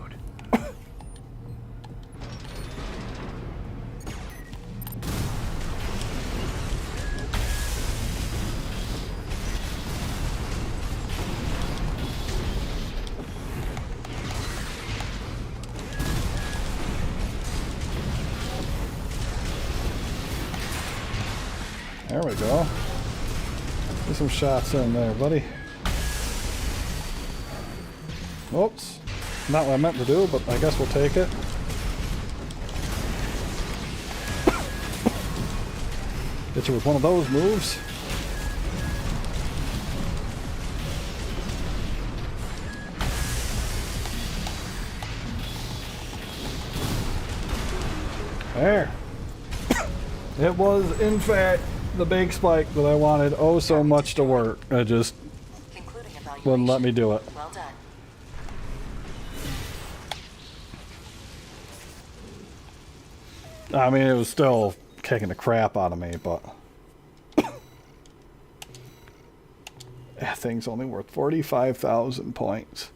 There we go. Get some shots in there, buddy. Oops. Not what I meant to do, but I guess we'll take it. Get you with one of those moves. There. It was, in fact, the big spike that I wanted oh so much to work. I just wouldn't let me do it. Well done. I mean, it was still kicking the crap out of me, but that thing's only worth 45,000 points.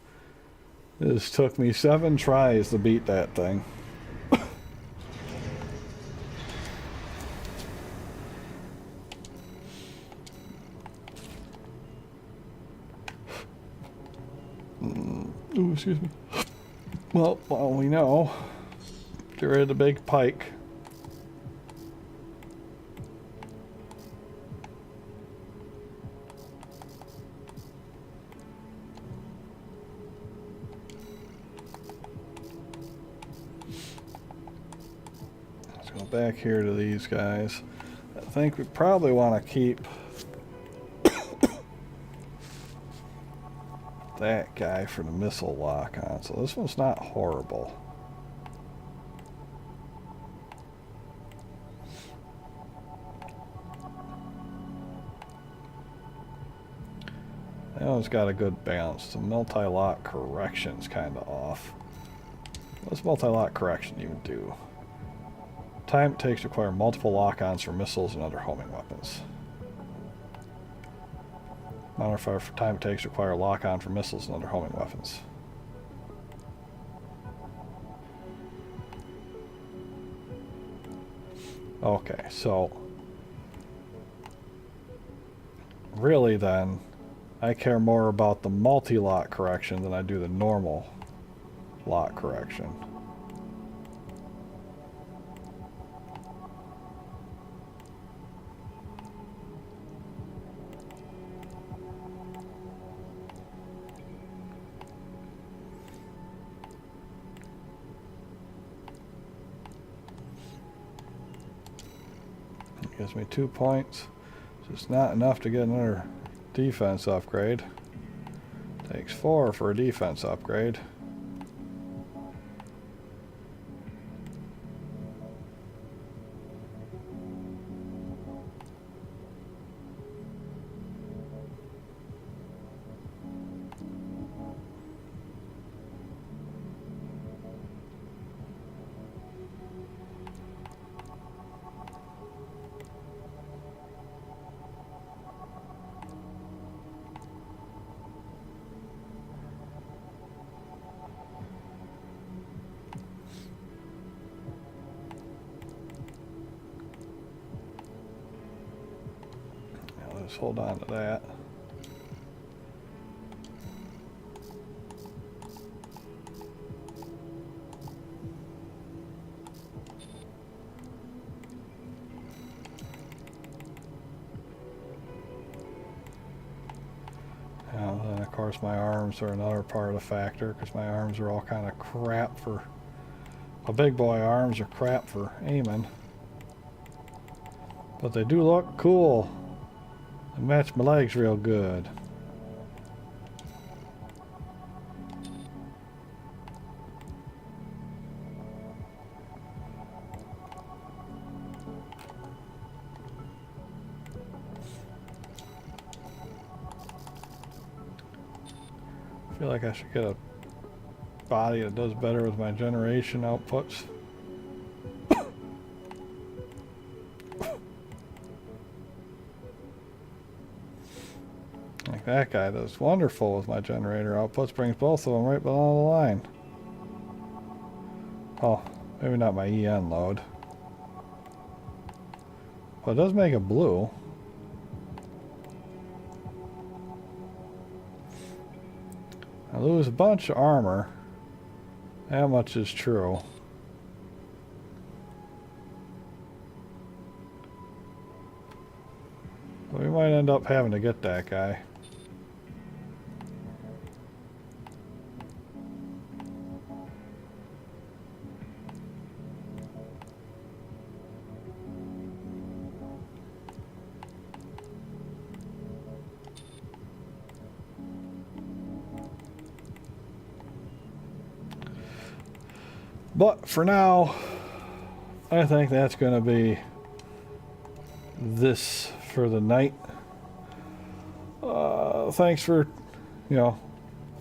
This took me 7 tries to beat that thing. Ooh, excuse me. Well, we know. Get rid of the big pike. Let's go back here to these guys. I think we probably want to keep that guy for the missile lock on, so this one's not horrible. That one's got a good balance. The multi-lock correction's kind of off. What's multi-lock correction even do? Time it takes to acquire multiple lock-ons for missiles and other homing weapons. Modifier for time it takes to acquire lock-on for missiles and other homing weapons. Okay, so really then, I care more about the multi-lock correction than I do the normal lock correction. Gives me 2 points. It's not enough to get another defense upgrade. Takes 4 for a defense upgrade. Let's hold on to that. And of course my arms are another part of the factor, because my arms are all kind of crap for... My big boy arms are crap for aiming. But they do look cool. They match my legs real good. I feel like I should get a body that does better with my generation outputs. Like that guy does wonderful with my generator outputs, brings both of them right below the line. Oh, maybe not my EN load. But it does make it blue. I lose a bunch of armor. That much is true. But we might end up having to get that guy. But for now, I think that's going to be this for the night. Thanks for,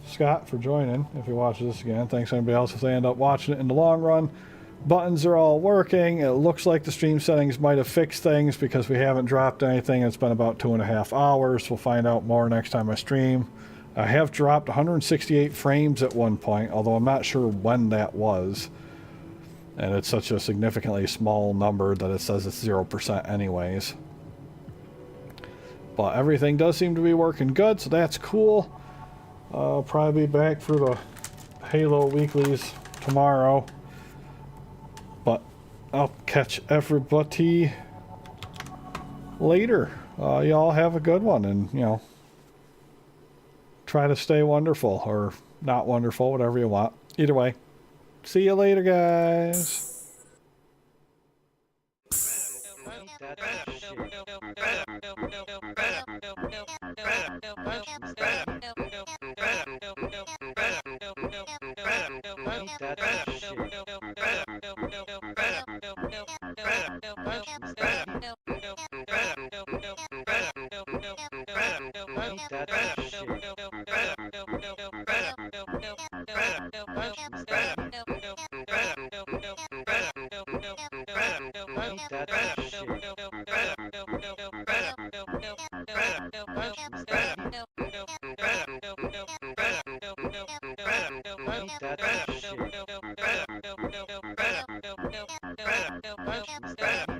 Scott for joining if you watch this again. Thanks to anybody else if they end up watching it in the long run. Buttons are all working. It looks like the stream settings might have fixed things because we haven't dropped anything. It's been about 2.5 hours. We'll find out more next time I stream. I have dropped 168 frames at one point, although I'm not sure when that was. And it's such a significantly small number that it says it's 0% anyways. But everything does seem to be working good, so that's cool. I'll probably be back for the Halo weeklies tomorrow. But I'll catch everybody later. Y'all have a good one, and, try to stay wonderful, or not wonderful, whatever you want. Either way. See you later, guys. That